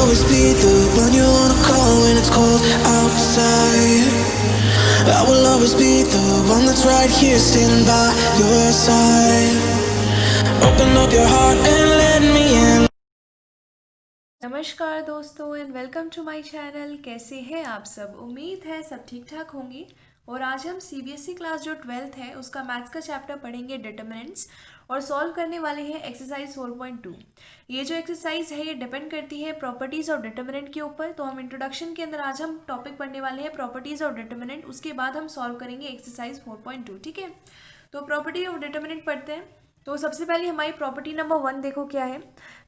always be the one you wanna call when it's cold outside. I will always be the one that's right here standing by your side. Open up your heart and let me in. नमस्कार दोस्तों and welcome to my channel. कैसे हैं आप सब? उम्मीद है सब ठीक ठाक होंगी। और आज हम सीबीएसई क्लास जो 12th है उसका मैथ्स का चैप्टर पढ़ेंगे डिटरमिनेंट्स, और सॉल्व करने वाले हैं एक्सरसाइज 4.2। ये जो एक्सरसाइज है ये डिपेंड करती है प्रॉपर्टीज ऑफ डिटरमिनेंट के ऊपर। तो हम इंट्रोडक्शन के अंदर आज हम टॉपिक पढ़ने वाले हैं प्रॉपर्टीज ऑफ डिटरमिनेंट, उसके बाद हम सॉल्व करेंगे एक्सरसाइज 4.2। ठीक है, तो प्रॉपर्टी ऑफ डिटरमिनेंट पढ़ते हैं। तो सबसे पहले हमारी प्रॉपर्टी नंबर 1 देखो क्या है।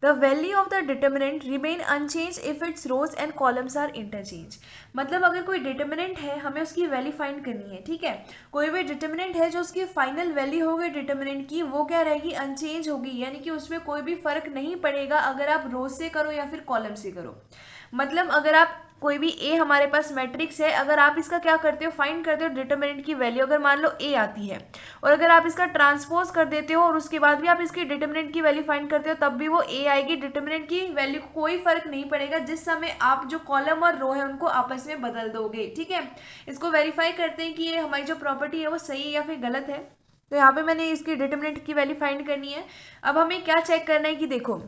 The value of the determinant remain unchanged if its rows and columns are interchanged. मतलब अगर कोई डिटर्मिनेंट है हमें उसकी वैल्यू फाइंड करनी है। ठीक है, कोई भी डिटर्मिनेंट है जो उसकी फाइनल वैल्यू होगी डिटर्मिनेंट की, वो क्या रहेगी? अनचेंज होगी, यानी कि उसमें कोई भी फर्क नहीं पड़ेगा अगर आप रोज से करो या फिर कॉलम से करो। मतलब अगर आप कोई भी ए हमारे पास मैट्रिक्स है, अगर आप इसका क्या करते हो, फाइंड करते हो डिटर्मिनेंट की वैल्यू, अगर मान लो ए आती है और अगर आप इसका ट्रांसपोज कर देते हो और उसके बाद भी आप इसकी डिटर्मिनेंट की वैल्यू फाइंड करते हो तब भी वो ए आएगी। डिटर्मिनेंट की वैल्यू को कोई फर्क नहीं पड़ेगा जिस समय आप जो कॉलम और रो है उनको आपस में बदल दोगे। ठीक है, इसको वेरीफाई करते हैं कि ये हमारी जो प्रॉपर्टी है वो सही है या फिर गलत है। तो यहाँ पे मैंने इसकी डिटर्मिनेंट की वैल्यू फाइंड करनी है। अब हमें क्या चेक करना है कि देखो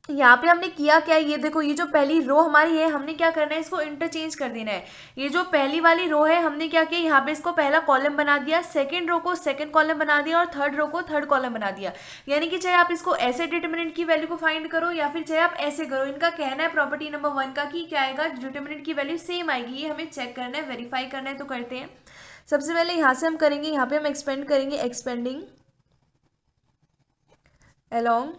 यहाँ पे हमने किया क्या है, ये देखो ये जो पहली रो हमारी है हमने क्या करना है, इसको इंटरचेंज कर देना है। ये जो पहली वाली रो है हमने क्या किया, यहाँ पे इसको पहला कॉलम बना दिया, सेकंड रो को सेकंड कॉलम बना दिया और थर्ड रो को थर्ड कॉलम बना दिया। यानी कि चाहे आप इसको ऐसे डिटर्मिनेंट की वैल्यू को फाइंड करो या फिर चाहे आप ऐसे करो, इनका कहना है प्रॉपर्टी नंबर 1 का कि क्या आएगा, डिटर्मिनेंट की वैल्यू सेम आएगी। ये हमें चेक करना है, वेरीफाई करना है। तो करते हैं। सबसे पहले यहाँ से हम करेंगे, यहाँ पे हम एक्सपेंड करेंगे, एक्सपेंडिंग अलोंग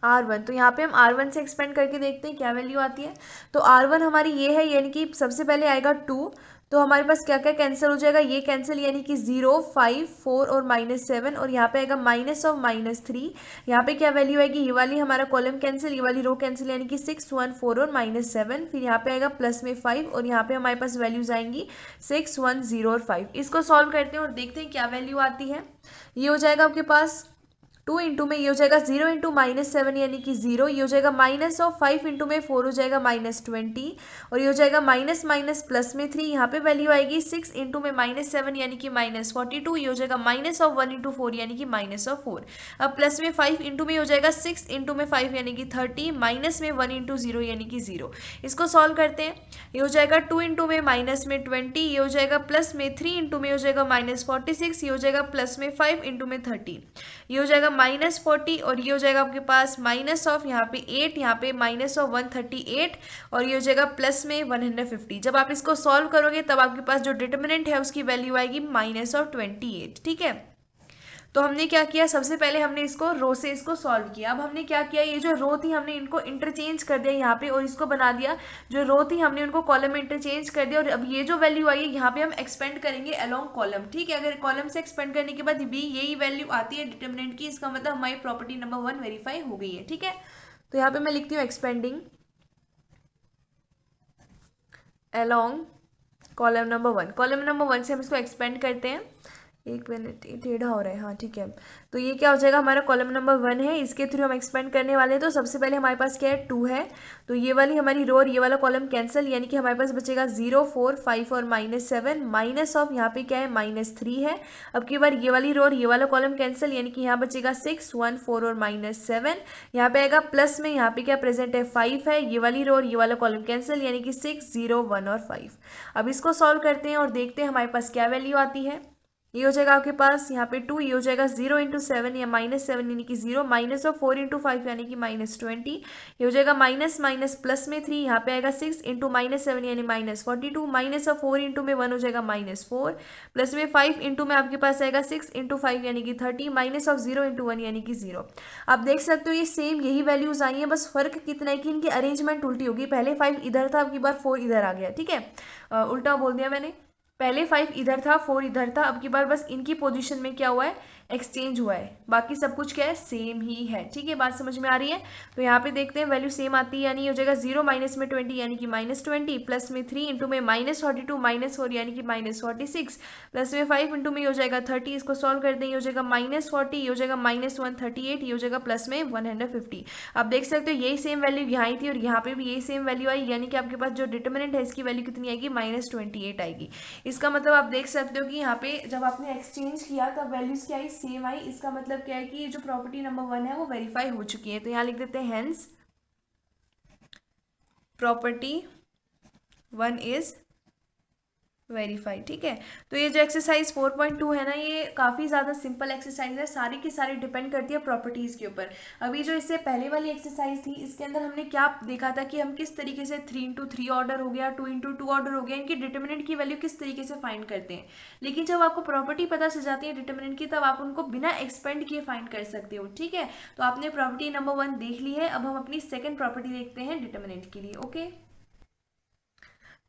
R1। तो यहाँ पे हम R1 से एक्सपेंड करके देखते हैं क्या वैल्यू आती है। तो R1 हमारी ये है, यानी कि सबसे पहले आएगा 2। तो हमारे पास क्या क्या कैंसिल हो जाएगा, ये कैंसिल, यानी कि 0, 5, 4 और -7, और यहाँ पे आएगा माइनस ऑफ -3। यहाँ पे क्या वैल्यू आएगी, ये वाली हमारा कॉलम कैंसिल, ये वाली रो कैंसिल, यानी कि 6, 1, 4 और -7। फिर यहाँ पे आएगा प्लस में 5 और यहाँ पे हमारे पास वैल्यूज आएंगी 6, 1, 0 और 5। इसको सॉल्व करते हैं और देखते हैं क्या वैल्यू आती है। ये हो जाएगा आपके पास 2 इंटू में ये हो जाएगा 0 इंटू -7 यानी कि 0। ये हो जाएगा माइनस ऑफ 5 इंटू में 4 हो जाएगा -20, और ये हो जाएगा माइनस माइनस प्लस में 3। यहाँ पे वैल्यू आएगी 6 इंटू में -7 यानी कि -42। ये हो जाएगा माइनस ऑफ 1 इंटू 4 यानी कि -4। अब प्लस में 5 इंटू में हो जाएगा 6 इंटू में 5 यानी कि 30, माइनस में 1 इंटू 0 यानी कि 0। इसको सॉल्व करते हैं। ये हो जाएगा 2 इंटू में माइनस में 20, ये हो जाएगा प्लस में 3 इंटू में हो जाएगा -46, ये हो जाएगा प्लस में 5 इंटू में 30, ये हो जाएगा -40, और ये हो जाएगा आपके पास माइनस ऑफ यहाँ पे 8, यहाँ पे माइनस ऑफ 138, और ये हो जाएगा प्लस में 150। जब आप इसको सॉल्व करोगे तब आपके पास जो डिटर्मिनेंट है उसकी वैल्यू आएगी -28। ठीक है, तो हमने क्या किया, सबसे पहले हमने इसको रो से इसको सॉल्व किया। अब हमने क्या किया, ये जो रो थी हमने इनको इंटरचेंज कर दिया यहाँ पे और इसको बना दिया। जो रो थी हमने उनको कॉलम में इंटरचेंज कर दिया, और अब ये जो वैल्यू आई है यहाँ पे हम एक्सपेंड करेंगे अलोंग कॉलम। ठीक है, अगर कॉलम से एक्सपेंड करने के बाद भी यही वैल्यू आती है डिटर्मिनेंट की, इसका मतलब हमारी प्रॉपर्टी नंबर 1 वेरीफाई हो गई है। ठीक है, तो यहाँ पे मैं लिखती हूँ expanding along column number 1। Column number 1 से हम इसको एक्सपेंड करते हैं। एक मिनट, ये टेढ़ा हो रहा है, हाँ ठीक है। तो ये क्या हो जाएगा, हमारा कॉलम नंबर 1 है, इसके थ्रू हम एक्सपेंड करने वाले हैं। तो सबसे पहले हमारे पास क्या है, 2 है। तो ये वाली हमारी रो और ये वाला कॉलम कैंसिल, यानी कि हमारे पास बचेगा 0, 4, 5 और -7, माइनस ऑफ यहाँ पे क्या है -3 है। अब की बार ये वाली रो और ये वाला कॉलम कैंसिल, यानी कि यहाँ बचेगा 6, 1, 4 और -7। यहाँ पे आएगा प्लस में, यहाँ पे क्या प्रेजेंट है 5 है। ये वाली रो और ये वाला कॉलम कैंसिल, यानी कि 6, 0, 1 और 5। अब इसको सॉल्व करते हैं और देखते हैं हमारे पास क्या वैल्यू आती है। ये हो जाएगा आपके पास यहाँ पे 2, ये हो जाएगा 0 इंटू 7 या -7 यानी कि 0, माइनस ऑफ 4 इंटू 5 यानी कि -20, ये हो जाएगा माइनस माइनस प्लस में 3, यहाँ पे आएगा 6 इंटू -7 यानी -42, माइनस ऑफ 4 इंटू में 1 हो जाएगा -4, प्लस में 5 इंटू में आपके पास आएगा 6 इंटू 5 यानी कि 30, माइनस ऑफ 0 इंटू 1 यानी कि 0। आप देख सकते हो ये सेम यही वैल्यूज आई हैं, बस फर्क कितना है कि इनकी अरेंजमेंट उल्टी होगी। पहले 5 इधर था, अब की बार 4 इधर आ गया। ठीक है, उल्टा बोल दिया मैंने। पहले 5 इधर था, 4 इधर था, अब की बार बस इनकी पोजीशन में क्या हुआ है, एक्सचेंज हुआ है, बाकी सब कुछ क्या है, सेम ही है। ठीक है, बात समझ में आ रही है। तो यहाँ पे देखते हैं वैल्यू सेम आती है, यानी हो जाएगा 0 माइनस में 20 यानी कि -20, प्लस में 3 इंटू में -42 -4 यानी कि -46, प्लस में 5 इंटू में हो जाएगा 30, इसको सॉल्व कर देंगे, हो जाएगा -40, हो जाएगा -138, ये हो जाएगा प्लस में 150। अब देख सकते हो यही सेम वैल्यू यहाँ थी और यहाँ पे भी यही सेम वैल्यू आई, यानी कि आपके पास जो डिटर्मिनेंट है इसकी वैल्यू कितनी आएगी, -28 आएगी। इसका मतलब आप देख सकते हो कि यहाँ पे जब आपने एक्सचेंज किया तब वैल्यूज क्या आई, सेम आई। इसका मतलब क्या है कि ये जो प्रॉपर्टी नंबर 1 है वो वेरीफाई हो चुकी है। तो यहाँ लिख देते हैं हेंस प्रॉपर्टी 1 इज वेरीफाई। ठीक है, तो ये जो एक्सरसाइज 4.2 है ना, ये काफ़ी ज़्यादा सिंपल एक्सरसाइज है, सारी की सारी डिपेंड करती है प्रॉपर्टीज़ के ऊपर। अभी जो इससे पहले वाली एक्सरसाइज थी इसके अंदर हमने क्या देखा था कि हम किस तरीके से 3x3 ऑर्डर हो गया, 2x2 ऑर्डर हो गया, इनकी डिटर्मिनेंट की वैल्यू किस तरीके से फाइंड करते हैं। लेकिन जब आपको प्रॉपर्टी पता चल जाती है डिटर्मिनेंट की, तब आप उनको बिना एक्सपेंड किए फाइंड कर सकते हो। ठीक है, तो आपने प्रॉपर्टी नंबर 1 देख ली है, अब हम अपनी सेकेंड प्रॉपर्टी देखते हैं डिटर्मिनेंट के लिए। ओके,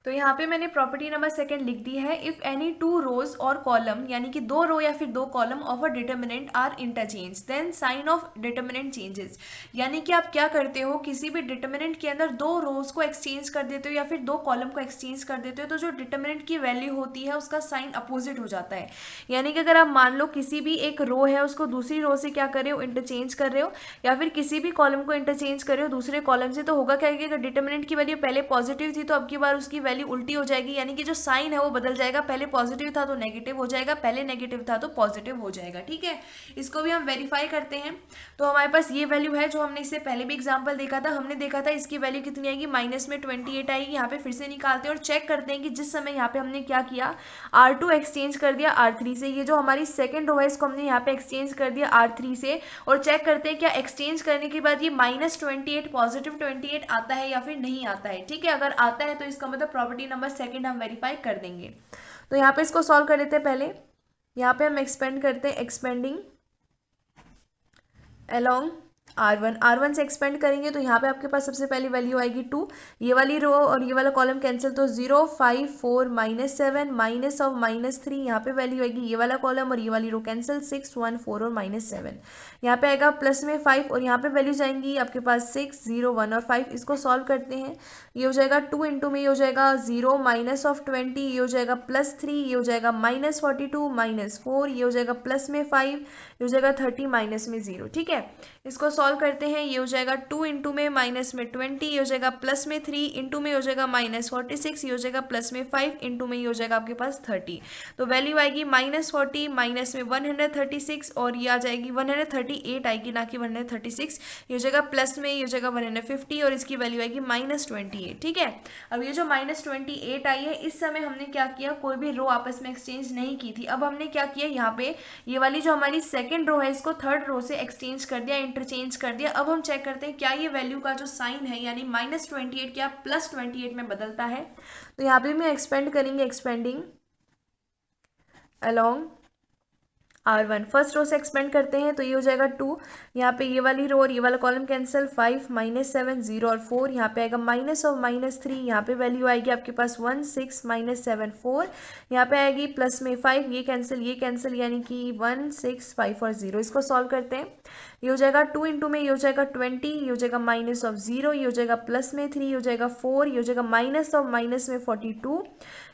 तो यहाँ पे मैंने प्रॉपर्टी नंबर सेकंड लिख दी है, इफ एनी 2 रोज और कॉलम, यानी कि 2 रो या फिर 2 column of a determinant are interchanged, then sign of determinant changes. यानी कि आप क्या करते हो, किसी भी डिटर्मिनेंट के अंदर 2 रोज को एक्सचेंज कर देते हो या फिर 2 कॉलम को एक्सचेंज कर देते हो, तो जो डिटर्मिनेंट की वैल्यू होती है उसका साइन अपोजिट हो जाता है। यानी कि अगर आप मान लो किसी भी एक रो है उसको दूसरी रो से क्या कर रहे हो, इंटरचेंज कर रहे हो, या फिर किसी भी कॉलम को इंटरचेंज कर रहे हो दूसरे कॉलम से, तो होगा क्या कि अगर डिटर्मिनेंट की वैल्यू पहले पॉजिटिव थी तो अब की बार उसकी वैल्यू उल्टी हो जाएगी, यानी कि जो साइन है वो बदल जाएगा, पहले पॉजिटिव था तो नेगेटिव हो जाएगा, पहले नेगेटिव था तो पॉजिटिव हो जाएगा। ठीक है, इसको भी हम वेरीफाई करते हैं। तो हमारे पास ये वैल्यू है जो हमने इससे पहले भी एग्जांपल देखा था, हमने देखा था इसकी वैल्यू कितनी आएगी, -28 आएगी। यहाँ पे फिर से निकालते हैं और चेक करते हैं कि जिस समय यहाँ पे हमने क्या किया, R2 एक्सचेंज कर दिया R3 से, ये जो हमारी सेकेंड रो है इसको हमने यहाँ पे एक्सचेंज कर दिया R3 से, और चेक करते हैं क्या एक्सचेंज करने के बाद ये -28 पॉजिटिव 28 आता है या फिर नहीं आता है। ठीक है, अगर आता है तो इसका मतलब प्रॉपर्टी नंबर सेकंड हम वेरीफाई कर देंगे। तो यहाँ पे इसको सॉल्व कर लेते हैं। पहले यहाँ पे हम एक्सपेंड करते हैं, एक्सपेंडिंग अलोंग R1 से एक्सपेंड करेंगे तो यहाँ पे आपके पास सबसे पहली वैल्यू आएगी 2, ये वाली रो और ये वाला कॉलम कैंसिल, तो 0 5 4 -7 माइनस ऑफ -3, यहाँ पे वैल्यू आएगी ये वाला कॉलम और ये वाली रो कैंसिल, 6 1 4 और -7, यहाँ पे आएगा प्लस में 5 और यहाँ पे वैल्यू जाएंगी आपके पास 6 0 1 और 5। इसको सॉल्व करते हैं, ये हो जाएगा 2 इंटू में ये हो जाएगा 0 माइनस ऑफ 20, ये हो जाएगा +3, ये हो जाएगा -42 -4, ये हो जाएगा प्लस में 5, ये हो जाएगा 30 माइनस में 0। ठीक है, इसको सॉल्व करते हैं, ये हो जाएगा 2 इंटू में माइनस में 20, ये हो जाएगा प्लस में 3 इंटू में हो जाएगा -46, ये हो जाएगा प्लस में 5 इंटू में ये हो जाएगा आपके पास 30। तो वैल्यू आएगी -40 माइनस में 136 और ये आ जाएगी 138 आएगी, ना कि 136, ये हो जाएगा प्लस में, ये हो जाएगा 150 और इसकी वैल्यू आएगी -28। ठीक है, अब ये जो -28 आई है, इस समय हमने क्या किया, कोई भी रो आपस में एक्सचेंज नहीं की थी। अब हमने क्या किया, यहाँ पे ये वाली जो हमारी सेकेंड रो है इसको थर्ड रो से एक्सचेंज कर दिया, इंटरचेंज कर दिया। अब हम चेक करते हैं क्या ये वैल्यू का जो साइन है यानी -28 क्या +28 में बदलता है। तो यहाँ पे मैं एक्सपेंड करेंगे, expanding along R1 first row से एक्सपेंड करते हैं तो ये हो जाएगा 2, यहाँ पे ये वाली रो और ये वाला कॉलम कैंसिल, 5 -7 0 और 4, यहाँ पे आएगा माइनस ऑफ -3, यहाँ पे वैल्यू आएगी आपके पास 1 6 -7 4, यहाँ पे आएगी प्लस में 5, ये कैंसिल यानी कि 1 6 5 और 0। इसको सॉल्व करते हैं, ये हो जाएगा 2 इंटू में ये हो जाएगा 20, ये हो जाएगा माइनस ऑफ 0, ये हो जाएगा प्लस में 3, ये हो जाएगा 4, ये हो जाएगा माइनस ऑफ माइनस में 42,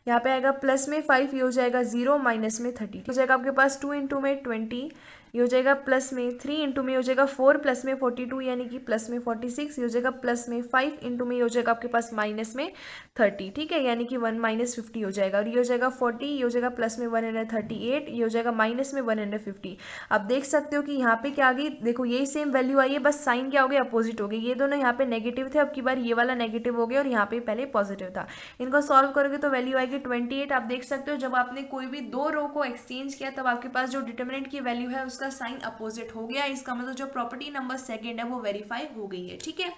यहाँ पे आएगा प्लस में 5, ये हो जाएगा 0 माइनस में 30, हो जाएगा आपके पास 2 इंटू में 20, ये हो जाएगा प्लस में 3 इंटू में हो जाएगा 4 प्लस में 42 यानी कि प्लस में 46, ये हो जाएगा प्लस में 5 इंटू में ये हो जाएगा आपके पास माइनस में 30। ठीक है, यानी कि 1 -50 हो जाएगा और ये हो जाएगा 40, ये हो जाएगा प्लस में 138, ये हो जाएगा माइनस में 150। आप देख सकते हो कि यहाँ पे क्या आ गई, देखो यही सेम वैल्यू आई है, बस साइन क्या हो गया, अपोजिट हो गई। ये दोनों यहाँ पे नेगेटिव थे, अब की बार ये वाला नेगेटिव हो गया और यहाँ पे पहले पॉजिटिव था। इनको सॉल्व करोगे तो वैल्यू आएगी 28। आप देख सकते हो जब आपने कोई भी 2 रो को एक्सचेंज किया तब आपके पास जो डिटर्मिनेंट की वैल्यू है उसका साइन अपोजिट हो गया, इसका मतलब जो प्रॉपर्टी नंबर सेकंड है वो वेरीफाई हो गई है। ठीक है,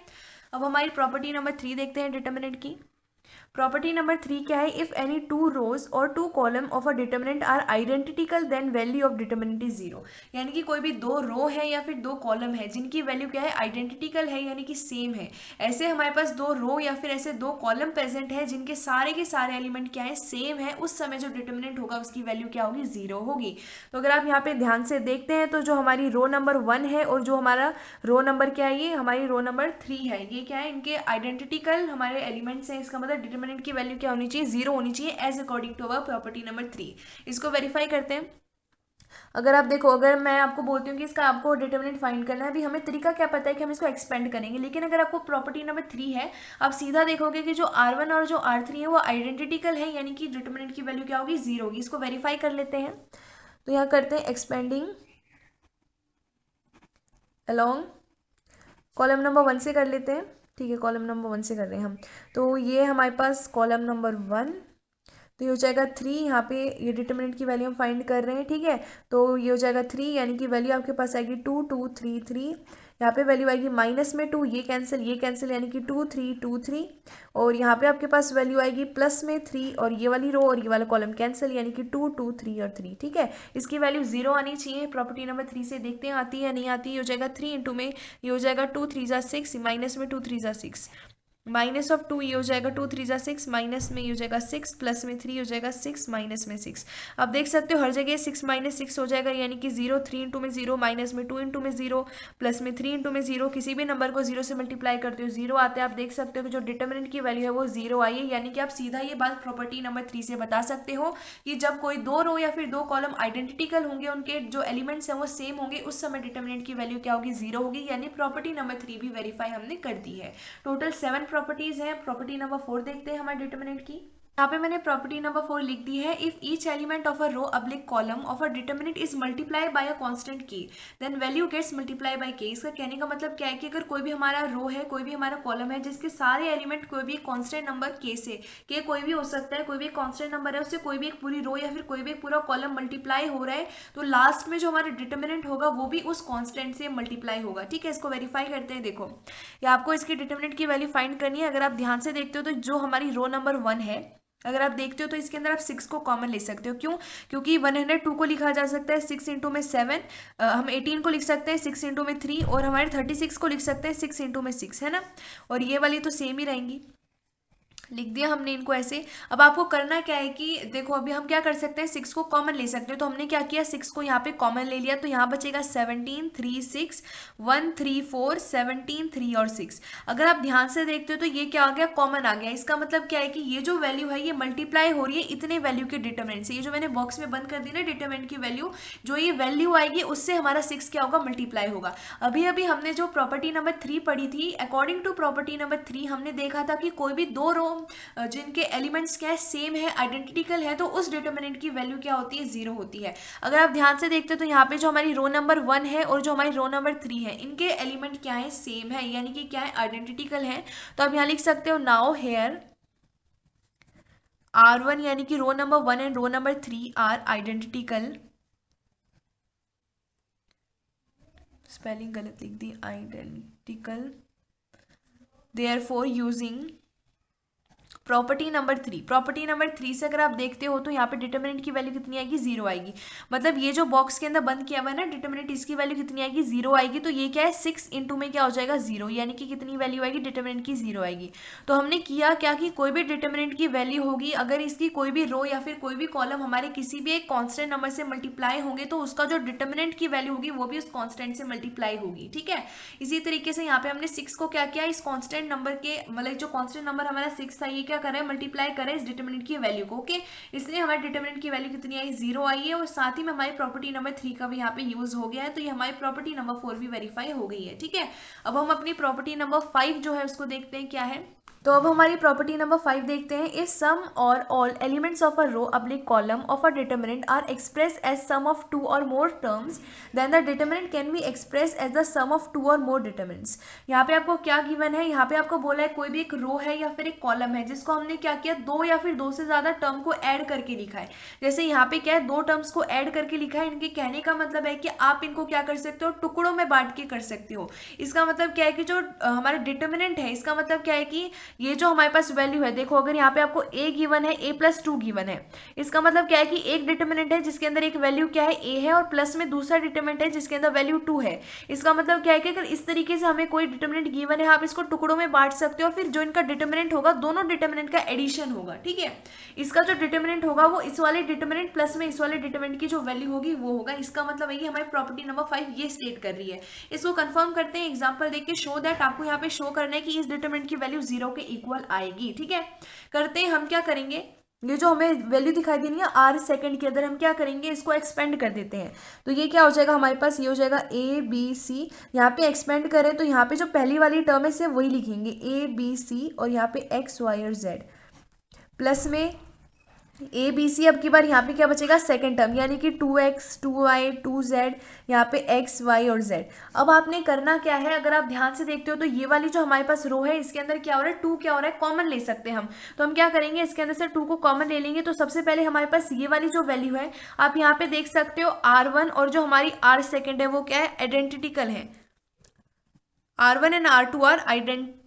अब हमारी प्रॉपर्टी नंबर 3 देखते हैं डिटर्मिनेंट की। प्रॉपर्टी नंबर 3 क्या है, इफ एनी 2 रोज और 2 column of a determinant are identical then value of determinant is 0। यानी कि कोई भी 2 रो है या फिर 2 कॉलम है जिनकी वैल्यू क्या है, आइडेंटिकल है यानी कि सेम है। ऐसे हमारे पास 2 रो या फिर ऐसे 2 कॉलम प्रेजेंट है जिनके सारे के सारे एलिमेंट क्या है, सेम है, उस समय जो डिटरमिनेंट होगा उसकी वैल्यू क्या होगी, 0 होगी। तो अगर आप यहाँ पे ध्यान से देखते हैं तो जो हमारी रो नंबर 1 है और जो हमारा रो नंबर क्या है, ये हमारी रो नंबर 3 है, ये क्या है, इनके आइडेंटिकल हमारे एलिमेंट्स हैं। इसका मतलब डिटरमिनेंट की वैल्यू क्या होनी चाहिए, 0 होनी चाहिए as according to our property number 3। इसको वेरीफाई करते हैं। अगर आप देखो, अगर मैं आपको बोलती हूँ कि इसका आपको डिटरमिनेंट फाइंड करना है, अभी हमें तरीका क्या पता है कि हम इसको एक्सपेंड करेंगे, लेकिन अगर आपको प्रॉपर्टी नंबर 3 है, आप सीधा देखोगे कि जो R1 और जो R3 है वो आइडेंटिकल है, यानी कि डिटरमिनेंट की वैल्यू क्या होगी, 0 होगी। इसको वेरीफाई कर लेते हैं। तो यहाँ करते हैं एक्सपेंडिंग अलोंग, कॉलम नंबर 1 से कर लेते हैं। ठीक है, कॉलम नंबर 1 से कर रहे हैं हम। तो ये हमारे पास कॉलम नंबर 1, तो ये हो जाएगा 3। यहाँ पे ये डिटरमिनेंट की वैल्यू हम फाइंड कर रहे हैं, ठीक है। तो ये हो जाएगा 3, यानी कि वैल्यू आपके पास आएगी 2 2 3 3। यहाँ पे वैल्यू आएगी माइनस में 2, ये कैंसिल यानी कि 2 3 2 3। और यहाँ पे आपके पास वैल्यू आएगी प्लस में 3, और ये वाली रो और ये वाला कॉलम कैंसिल, यानी कि 2 2 3 और 3, ठीक है। इसकी वैल्यू 0 आनी चाहिए। प्रॉपर्टी नंबर 3 से देखते हैं आती है या नहीं आती। ये हो जाएगा 3 इंटू में, ये हो जाएगा 2 3 जा 6, माइनस में 2 3 जा 6, माइनस ऑफ 2, ये हो जाएगा 2 3 जा 6, माइनस में ये हो जाएगा 6, प्लस में 3 हो जाएगा 6, माइनस में 6। अब देख सकते हो हर जगह 6 माइनस 6 हो जाएगा, यानी कि 0, 3 इंटू में 0, माइनस में 2 इंटू में 0, प्लस में 3 इंटू में 0। किसी भी नंबर को 0 से मल्टीप्लाई करते हो 0 आता है। आप देख सकते हो कि जो डिटरमिनेंट की वैल्यू है वो 0 आई है, यानी कि आप सीधा ये बात प्रॉपर्टी नंबर 3 से बता सकते हो कि जब कोई 2 रो या फिर 2 कॉलम आइडेंटिकल होंगे, उनके जो एलिमेंट्स हैं वो सेम होंगे, उस समय डिटरमिनेंट की वैल्यू क्या होगी, 0 होगी। यानी प्रॉपर्टी नंबर 3 भी वेरीफाई हमने कर दी है। टोटल 7 प्रॉपर्टीज हैं। प्रॉपर्टी नंबर 4 देखते हैं हमारे डिटरमिनेंट की। यहाँ पे मैंने प्रॉपर्टी नंबर 4 लिख दी है, if each element of a row oblique column of a determinant is multiply by a constant K, then value gets multiply by K. इसका कहने का मतलब क्या है कि अगर कोई भी हमारा रो है, कोई भी हमारा कॉलम है जिसके सारे एलिमेंट कोई भी कांस्टेंट नंबर के से, के कोई भी हो सकता है, कोई भी कांस्टेंट नंबर है, उससे कोई भी एक पूरी रो या फिर कोई भी एक पूरा कॉलम मल्टीप्लाई हो रहा है, तो लास्ट में जो हमारा डिटरमिनेंट होगा वो भी उस कांस्टेंट से मल्टीप्लाई होगा, ठीक है। इसको वेरीफाई करते हैं। देखो, या आपको इसकी डिटरमिनेंट की वैल्यू फाइंड करनी है। अगर आप ध्यान से देखते हो तो जो हमारी रो नंबर 1 है, अगर आप देखते हो तो इसके अंदर आप 6 को कॉमन ले सकते हो। क्यों? क्योंकि 102 को लिखा जा सकता है 6 इंटू में 7, हम 18 को लिख सकते हैं 6 इंटू में 3, और हमारे 36 को लिख सकते हैं 6 इंटू में 6, है ना। और ये वाली तो सेम ही रहेंगी। लिख दिया हमने इनको ऐसे। अब आपको करना क्या है कि देखो, अभी हम क्या कर सकते हैं, 6 को कॉमन ले सकते हैं। तो हमने क्या किया, 6 को यहाँ पे कॉमन ले लिया, तो यहाँ बचेगा 17 3 6 1 3 4 17 3 और 6। अगर आप ध्यान से देखते हो तो ये क्या आ गया, कॉमन आ गया। इसका मतलब क्या है कि ये जो वैल्यू है ये मल्टीप्लाई हो रही है इतने वैल्यू के डिटरमिनेंट से। ये जो मैंने बॉक्स में बंद कर दी ना डिटरमिनेंट की वैल्यू, जो ये वैल्यू आएगी उससे हमारा 6 क्या होगा, मल्टीप्लाई होगा। अभी अभी हमने जो प्रॉपर्टी नंबर 3 पढ़ी थी, अकॉर्डिंग टू प्रॉपर्टी नंबर 3 हमने देखा था कि कोई भी 2 रो जिनके एलिमेंट्स क्या है, सेम है, आइडेंटिकल है, तो उस डिटरमिनेंट की वैल्यू क्या होती है, 0 होती है। अगर आप ध्यान से देखते हो तो यहाँ पे जो हमारी रो नंबर 1 है और जो हमारी रो नंबर 3 है, इनके एलिमेंट क्या है, सेम है, यानी कि क्या है, आइडेंटिकल है। तो आप यहाँ लिख सकते हो नाउ हेयर R1 यानी कि row number 1 and row number 3 are identical, spelling गलत लिख दी, identical, therefore using property number 3 से अगर आप देखते हो तो यहाँ पे डिटरमिनेंट की वैल्यू कितनी आएगी, 0 आएगी। मतलब ये जो बॉक्स के अंदर बंद किया हुआ है ना डिटरमिनेंट, इसकी वैल्यू कितनी आएगी, 0 आएगी। तो ये क्या है, 6 इंटू में क्या हो जाएगा, 0, यानी कि कितनी वैल्यू आएगी, डिटरमिनेंट की 0 आएगी। तो हमने किया क्या कि कोई भी डिटरमिनेंट की वैल्यू होगी, अगर इसकी कोई भी रो या फिर कोई भी कॉलम हमारे किसी भी एक कॉन्स्टेंट नंबर से मल्टीप्लाई होंगे, तो उसका जो डिटरमिनेंट की वैल्यू होगी वो भी उस कॉन्स्टेंट से मल्टीप्लाई होगी, ठीक है। इसी तरीके से यहाँ पे हमने 6 को क्या किया, इस कॉन्स्टेंट नंबर के, मतलब जो कॉन्स्टेंट नंबर हमारा 6 था, ये क्या कर रहा है, मल्टीप्लाई करें इस डिटरमिनेंट की वैल्यू को, ओके। इसलिए हमारे डिटरमिनेंट की वैल्यू कितनी आई, 0 आई है। और साथ ही में हमारी प्रॉपर्टी नंबर 3 का भी यहाँ पे यूज हो गया है, तो ये हमारी प्रॉपर्टी नंबर 4 भी वेरीफाई हो गई है, ठीक है। अब हम अपनी प्रॉपर्टी नंबर 5 जो है उसको देखते हैं क्या है। तो अब हमारी प्रॉपर्टी नंबर 5 देखते हैं, if some or all elements of a row oblique column of a determinant are expressed as sum of 2 or more terms, then the determinant can be expressed as the sum of 2 or more determinants. यहाँ पे आपको क्या given है, यहाँ पे आपको बोला है कोई भी एक रो है या फिर एक कॉलम है जिसको हमने क्या किया, 2 या फिर 2 से ज्यादा टर्म को ऐड करके लिखा है। जैसे यहाँ पे क्या है, 2 टर्म्स को ऐड करके लिखा है। इनके कहने का मतलब है कि आप इनको क्या कर सकते हो, टुकड़ों में बांट के कर सकते हो। इसका मतलब क्या है कि जो हमारा डिटरमिनेंट है, इसका मतलब क्या है कि ये जो हमारे पास वैल्यू है, देखो अगर यहाँ पे आपको a गिवन है, a+2 गिवन है, इसका मतलब क्या है कि एक डिटरमिनेंट है जिसके अंदर एक वैल्यू क्या है, a है, और प्लस में दूसरा डिटरमिनेंट है जिसके अंदर वैल्यू 2 है। इसका मतलब क्या है कि अगर इस तरीके से हमें कोई डिटरमिनेंट गिवन है, आप इसको टुकड़ों में बांट सकते हो, और फिर जो इनका डिटरमिनेंट होगा दोनों डिटरमिनेंट का एडिशन होगा, ठीक है। इसका जो डिटरमिनेंट होगा वो इस वाले डिटरमिनेंट प्लस में इस वाले डिटरमिनेंट की जो वैल्यू होगी वो होगा। इसका मतलब है कि हमारी प्रॉपर्टी नंबर 5 ये स्टेट कर रही है। इसको कंफर्म करते हैं एग्जांपल देख के, शो दैट, आपको यहाँ पे शो करना है कि इस डिटरमिनेंट की वैल्यू 0 के इक्वल आएगी, ठीक है। करते हैं, हम क्या करेंगे, ये जो हमें वैल्यू दिखाई देनी है r सेकंड के अंदर, हम क्या करेंगे, इसको एक्सपेंड कर देते हैं। तो ये क्या हो जाएगा हमारे पास, ये हो जाएगा a b c, यहाँ पे एक्सपेंड करें तो यहाँ पे जो पहली वाली टर्म है सिर्फ वही लिखेंगे a b c, और यहाँ पे x y और z, प्लस में ए बी सी। अब की बार यहाँ पे क्या बचेगा, सेकंड टर्म, यानी कि 2x 2y 2z, यहाँ पे x y और z। अब आपने करना क्या है, अगर आप ध्यान से देखते हो तो ये वाली जो हमारे पास रो है इसके अंदर क्या हो रहा है, 2 क्या हो रहा है, कॉमन ले सकते हैं हम। तो हम क्या करेंगे, इसके अंदर से 2 को कॉमन ले लेंगे। तो सबसे पहले हमारे पास ये वाली जो वैल्यू है, आप यहाँ पे देख सकते हो r1 और जो हमारी r सेकेंड है वो क्या है, आइडेंटिकल है। r1 and r2 are identical,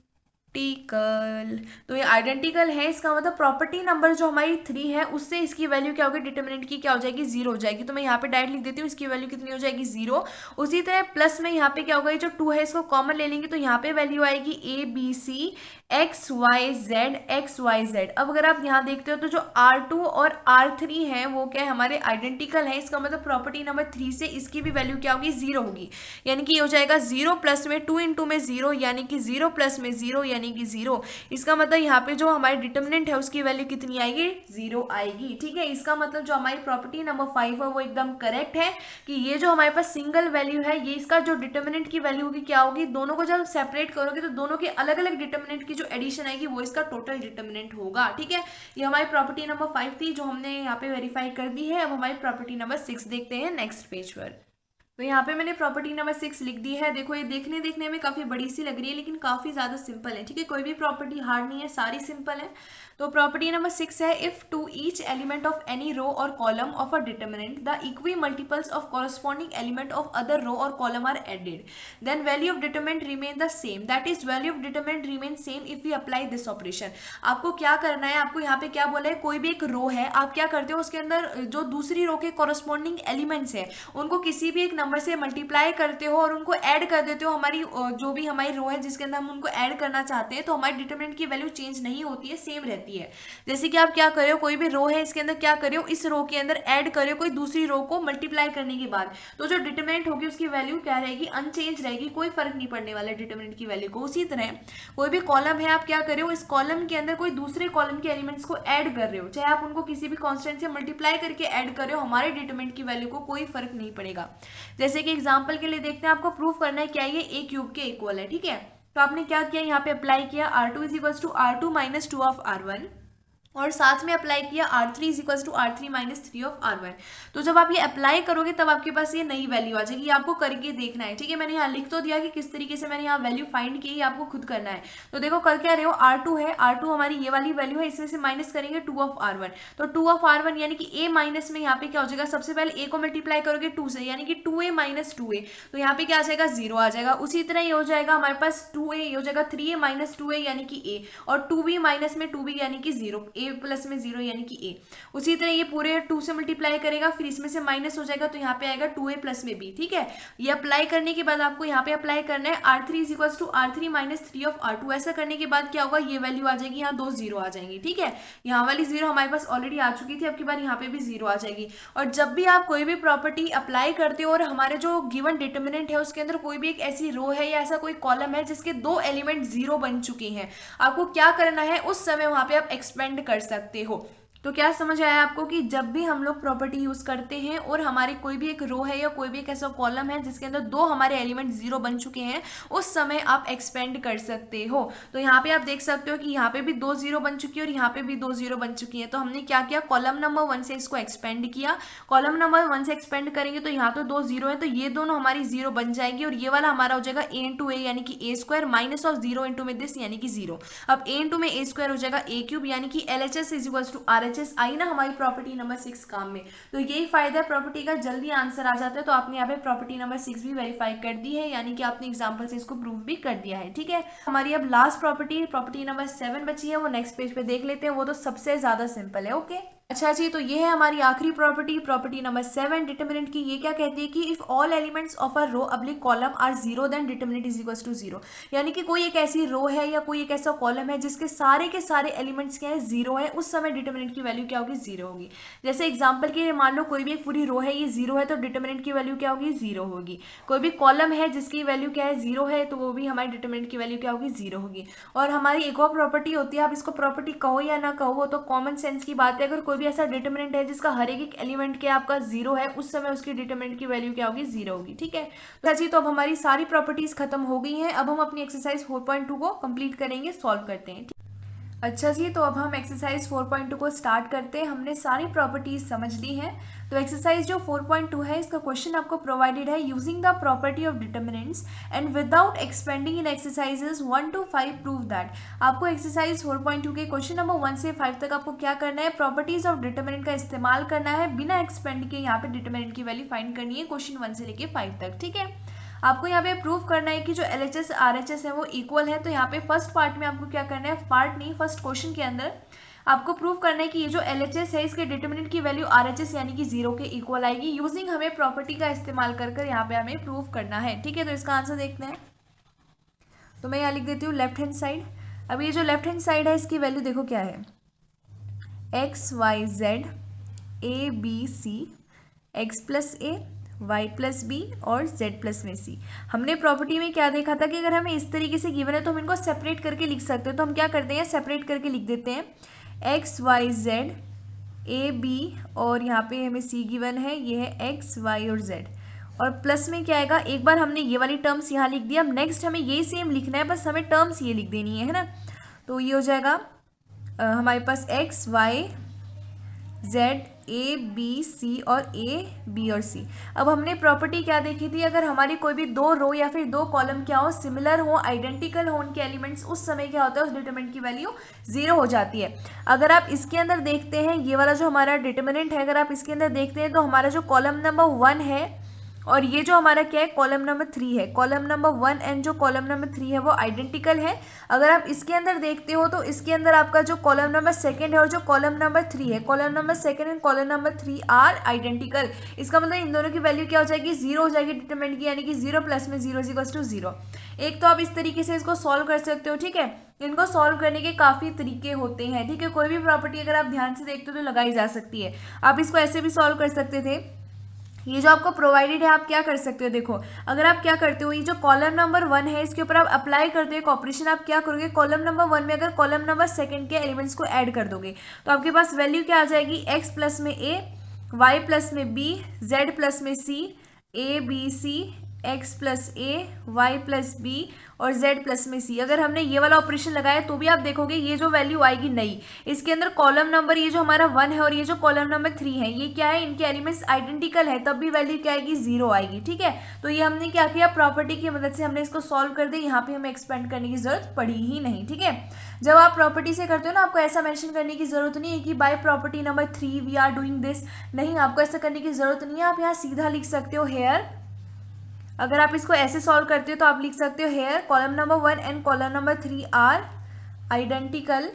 तो ये आइडेंटिकल है। इसका मतलब प्रॉपर्टी नंबर जो हमारी 3 है उससे इसकी वैल्यू क्या होगी, डिटरमिनेंट की क्या हो जाएगी, 0 हो जाएगी। तो मैं यहाँ पे डायरेक्ट लिख देती हूँ, इसकी वैल्यू कितनी हो जाएगी, 0। उसी तरह प्लस में यहाँ पे क्या होगा, ये जो 2 है इसको कॉमन ले लेंगे, तो यहाँ पे वैल्यू आएगी a b c x y z। अब अगर आप यहाँ देखते हो तो जो r2 और r3 है वो क्या है, हमारे आइडेंटिकल है। इसका मतलब प्रॉपर्टी नंबर 3 से इसकी भी वैल्यू क्या होगी, 0 होगी, यानी कि ये हो जाएगा 0 प्लस में 2 इंटू में 0, यानी कि 0 प्लस में 0 यानी कि 0। इसका मतलब यहाँ पे जो हमारी डिटरमिनेंट है उसकी वैल्यू कितनी आएगी, 0 आएगी, ठीक है। इसका मतलब जो हमारी प्रॉपर्टी नंबर 5 है वो एकदम करेक्ट है कि ये जो हमारे पास सिंगल वैल्यू है, ये इसका जो डिटरमिनेंट की वैल्यू होगी क्या होगी, दोनों को जब सेपरेट करोगे तो दोनों के अलग अलग डिटरमिनेंट की जो एडिशन आएगी वो इसका टोटल डिटरमिनेंट होगा, ठीक है। ये हमारी प्रॉपर्टी नंबर 5 थी जो हमने यहाँ पे वेरीफाई कर दी है। अब हमारी प्रॉपर्टी नंबर 6 देखते हैं नेक्स्ट पेज पर। तो यहाँ पे मैंने प्रॉपर्टी नंबर 6 लिख दी है। देखो ये देखने में काफ़ी बड़ी सी लग रही है लेकिन काफ़ी ज़्यादा सिंपल है, ठीक है। कोई भी प्रॉपर्टी हार्ड नहीं है, सारी सिंपल है। तो प्रॉपर्टी नंबर 6 है, if to each element of any row और column of a determinant the equi multiples of corresponding element of other row और column are added, then value of determinant remain the same, that is value of determinant remain same if we apply this operation. आपको क्या करना है, आपको यहाँ पे क्या बोला है, कोई भी एक रो है, आप क्या करते हो उसके अंदर जो दूसरी रो के कॉरस्पॉन्डिंग एलिमेंट्स है उनको किसी भी एक नंबर से मल्टीप्लाई करते हो और उनको ऐड कर देते हो हमारी जो भी हमारी रो है जिसके अंदर हम उनको ऐड करना चाहते हैं, तो हमारी डिटरमिनेंट की वैल्यू चेंज नहीं होती है, सेम रहती है। जैसे कि आप क्या कर रहे हो, कोई भी रो है इसके अंदर क्या कर रहे हो, इस रो के अंदर ऐड कर रहे हो कोई दूसरी रो को मल्टीप्लाई करने के बाद, तो जो डिटरमिनेंट होगी उसकी वैल्यू क्या रहेगी, अनचेंज रहेगी, कोई फर्क नहीं पड़ने वाला डिटरमिनेंट की वैल्यू को। उसी तरह कोई भी कॉलम है, आप क्या कर रहे हो, इस कॉलम के अंदर कोई दूसरे कॉलम के एलिमेंट्स को ऐड कर रहे हो, चाहे आप उनको किसी भी कांस्टेंट से मल्टीप्लाई करके ऐड कर रहे हो, हमारे डिटरमिनेंट की वैल्यू को कोई फर्क नहीं पड़ेगा। जैसे कि एग्जांपल के लिए देखते हैं, आपको प्रूफ करना है क्या ये a क्यूब के इक्वल है, ठीक है। तो आपने क्या किया, यहाँ पे अप्लाई किया r2 is equal to r2 minus 2 of r1, और साथ में अप्लाई किया r3 is equal to r3 minus 3 of r1। तो जब आप ये अप्लाई करोगे तब आपके पास ये नई वैल्यू आ जाएगी, आपको करके देखना है, ठीक है। मैंने यहाँ लिख तो दिया कि किस तरीके से मैंने यहाँ वैल्यू फाइंड की, आपको खुद करना है। तो देखो कर क्या रहे हो, r2 है, r2 हमारी ये वाली वैल्यू है, इसमें से माइनस करेंगे 2 ऑफ r1, तो 2 ऑफ r1 यानी कि a माइनस में यहाँ पे क्या हो जाएगा, सबसे पहले a को मल्टीप्लाई करोगे 2 से, यानी कि 2a माइनस 2a, तो यहाँ पे क्या आ जाएगा, 0 आ जाएगा। उसी तरह ये हो जाएगा हमारे पास 2a, ये हो जाएगा 3a माइनस 2a यानी कि a, और 2b माइनस में 2b यानी कि 0, a प्लस में 0 यानी कि a। उसी तरह ये पूरे 2 से मल्टीप्लाई करेगा, फिर इसमें से माइनस हो जाएगा, तो यहाँ पे आएगा 2a प्लस में b, ठीक है। ये अप्लाई करने के बाद आपको यहाँ पे अप्लाई करना है r3 is equal to r3 minus 3 of r2। ऐसा करने के बाद क्या होगा, ये वैल्यू आ जाएगी, यहाँ 2 0 आ जाएंगी, ठीक है। यहाँ वाली 0 हमारे पास ऑलरेडी आ चुकी थी, अब की बार यहाँ पे भी 0 आ जाएगी। और जब भी आप कोई भी प्रॉपर्टी अप्लाई करते हो और हमारे जो गिवन डिटरमिनेंट है उसके अंदर कोई भी एक ऐसी रो है या ऐसा कोई कॉलम है जिसके 2 एलिमेंट 0 बन चुके हैं, आपको क्या करना है, उस समय वहां पे आप एक्सपेंड कर सकते हो। तो क्या समझ आया आपको कि जब भी हम लोग प्रॉपर्टी यूज करते हैं और हमारे कोई भी एक रो है या कोई भी एक ऐसा कॉलम है जिसके अंदर 2 हमारे एलिमेंट 0 बन चुके हैं, उस समय आप एक्सपेंड कर सकते हो। तो यहाँ पे आप देख सकते हो कि यहाँ पे भी 2 0 बन चुकी है और यहाँ पे भी 2 0 बन चुकी है। तो हमने क्या किया, कॉलम नंबर 1 से इसको एक्सपेंड किया। कॉलम नंबर 1 से एक्सपेंड करेंगे तो यहाँ तो 2 0 है, तो ये दोनों हमारी 0 बन जाएगी और ये वाला हमारा हो जाएगा a इंटू ए यानी कि a square minus of 0 into में दिस यानी कि 0। अब a इंटू में a स्क्वायर हो जाएगा a क्यूब यानी कि LHS is equal to RHS आई ना हमारी प्रॉपर्टी नंबर 6 काम में। तो यही फायदा है प्रॉपर्टी का, जल्दी आंसर आ जाता है। तो आपने यहाँ पे प्रॉपर्टी नंबर 6 भी वेरीफाई कर दी है, यानी कि आपने एग्जाम्पल से इसको प्रूव भी कर दिया है। ठीक है, हमारी अब लास्ट प्रॉपर्टी नंबर 7 बची है, वो नेक्स्ट पेज पे देख लेते हैं। वो तो सबसे ज्यादा सिंपल है। ओके अच्छा जी, तो ये है हमारी आखिरी प्रॉपर्टी नंबर 7 डिटरमिनेंट की। ये क्या कहती है कि if all elements of a row oblique column are zero then determinant is equals to zero. यानी कि कोई एक ऐसी रो है या कोई एक ऐसा कॉलम है जिसके सारे के सारे एलिमेंट्स क्या है, जीरो है, उस समय डिटरमिनेंट की वैल्यू क्या होगी, जीरो होगी। जैसे एग्जाम्पल के लिए मान लो कोई भी एक पूरी रो है, ये जीरो है, तो डिटरमिनेंट की वैल्यू क्या होगी, जीरो होगी। कोई भी कॉलम है जिसकी वैल्यू क्या है, जीरो है, तो वो भी हमारी डिटरमिनेंट की वैल्यू क्या होगी, जीरो होगी। और हमारी एक और प्रॉपर्टी होती है, आप इसको प्रॉपर्टी कहो या ना कहो, वो तो कॉमन सेंस की बात है। अगर कोई भी ऐसा डिटरमिनेंट है जिसका हर एक एलिमेंट के आपका जीरो है, उस समय उसकी डिटरमिनेंट की वैल्यू क्या होगी, जीरो होगी। ठीक है जी, तो अब हमारी सारी प्रॉपर्टीज खत्म हो गई हैं। अब हम अपनी एक्सरसाइज 4.2 को कंप्लीट करेंगे, सॉल्व करते हैं। अच्छा जी, तो अब हम एक्सरसाइज 4.2 को स्टार्ट करते हैं। हमने सारी प्रॉपर्टीज समझ ली हैं। तो एक्सरसाइज जो 4.2 है, इसका क्वेश्चन आपको प्रोवाइडेड है, using the property of determinants and without expanding in exercises 1 to 5 prove that. आपको एक्सरसाइज 4.2 के क्वेश्चन नंबर 1 से 5 तक आपको क्या करना है, प्रॉपर्टीज ऑफ डिटरमिनेंट का इस्तेमाल करना है, बिना एक्सपेंड के यहाँ पे डिटरमिनेंट की वैल्यू फाइंड करनी है, क्वेश्चन 1 से लेके 5 तक। ठीक है, आपको यहाँ पे प्रूव करना है कि जो LHS RHS है वो इक्वल है। तो यहाँ पे फर्स्ट पार्ट में आपको क्या करना है, पार्ट नहीं फर्स्ट क्वेश्चन के अंदर आपको प्रूव करना है कि ये जो LHS है इसके डिटरमिनेंट की वैल्यू RHS यानी कि जीरो के इक्वल आएगी। यूजिंग हमें प्रॉपर्टी का इस्तेमाल कर यहाँ पे हमें प्रूव करना है। ठीक है, तो इसका आंसर देखते हैं। तो मैं यहाँ लिख देती हूँ लेफ्ट हैंड साइड। अब ये जो लेफ्ट हैंड साइड है इसकी वैल्यू देखो क्या है, XYZ ABC X plus A y plus b और z प्लस में सी। हमने प्रॉपर्टी में क्या देखा था कि अगर हमें इस तरीके से गिवन है तो हम इनको सेपरेट करके लिख सकते हैं। तो हम क्या करते हैं, सेपरेट करके लिख देते हैं, x Y Z A b और यहाँ पे हमें सी गिवन है, ये है एक्स वाई और जेड, और प्लस में क्या आएगा, एक बार हमने ये वाली टर्म्स यहाँ लिख दिया। अब नेक्स्ट हमें यही सेम लिखना है, बस हमें टर्म्स ये लिख देनी है ना। तो ये हो जाएगा हमारे पास X Y Z A B C और ए बी और सी। अब हमने प्रॉपर्टी क्या देखी थी, अगर हमारी कोई भी दो रो या फिर दो कॉलम क्या हो, सिमिलर हो, आइडेंटिकल हो उनके एलिमेंट्स, उस समय क्या होता है, उस डिटरमिनेंट की वैल्यू जीरो हो जाती है। अगर आप इसके अंदर देखते हैं, ये वाला जो हमारा डिटरमिनेंट है, अगर आप इसके अंदर देखते हैं तो हमारा जो कॉलम नंबर 1 है और ये जो हमारा क्या है कॉलम नंबर 3 है, कॉलम नंबर 1 एंड जो कॉलम नंबर 3 है वो आइडेंटिकल है। अगर आप इसके अंदर देखते हो तो इसके अंदर आपका जो कॉलम नंबर 2 है और जो कॉलम नंबर 3 है, column number 2 and column number 3 are identical. इसका मतलब इन दोनों की वैल्यू क्या हो जाएगी, जीरो हो जाएगी डिटरमिनेंट की, यानी कि 0 प्लस में 0 इक्वल्स टू 0। एक तो आप इस तरीके से इसको सॉल्व कर सकते हो। ठीक है, इनको सॉल्व करने के काफ़ी तरीके होते हैं। ठीक है, कोई भी प्रॉपर्टी अगर आप ध्यान से देखते हो तो लगाई जा सकती है। आप इसको ऐसे भी सॉल्व कर सकते थे, ये जो आपको प्रोवाइडेड है आप क्या कर सकते हो, देखो अगर आप क्या करते हो, ये जो कॉलम नंबर 1 है इसके ऊपर आप अप्लाई करते हो एक ऑपरेशन। आप क्या करोगे, कॉलम नंबर 1 में अगर कॉलम नंबर 2 के एलिमेंट्स को ऐड कर दोगे तो आपके पास वैल्यू क्या आ जाएगी, x प्लस में a, y प्लस में b, z प्लस में c, a b c, x plus a, y plus b और z प्लस में c। अगर हमने ये वाला ऑपरेशन लगाया तो भी आप देखोगे ये जो वैल्यू आएगी नई, इसके अंदर कॉलम नंबर ये जो हमारा 1 है और ये जो कॉलम नंबर 3 है ये क्या है, इनके एलिमेंट्स आइडेंटिकल है, तब भी वैल्यू क्या आएगी, जीरो आएगी। ठीक है, तो ये हमने क्या किया, प्रॉपर्टी की मदद से हमने इसको सॉल्व कर दिया। यहाँ पे हमें एक्सपेंड करने की जरूरत पड़ी ही नहीं। ठीक है, जब आप प्रॉपर्टी से करते हो ना, आपको ऐसा मेंशन करने की जरूरत नहीं है कि by property number 3 we are doing this, नहीं, आपको ऐसा करने की जरूरत नहीं है। आप यहाँ सीधा लिख सकते हो हेयर, अगर आप इसको ऐसे सॉल्व करते हो तो आप लिख सकते हो here column number 1 and column number 3 are identical,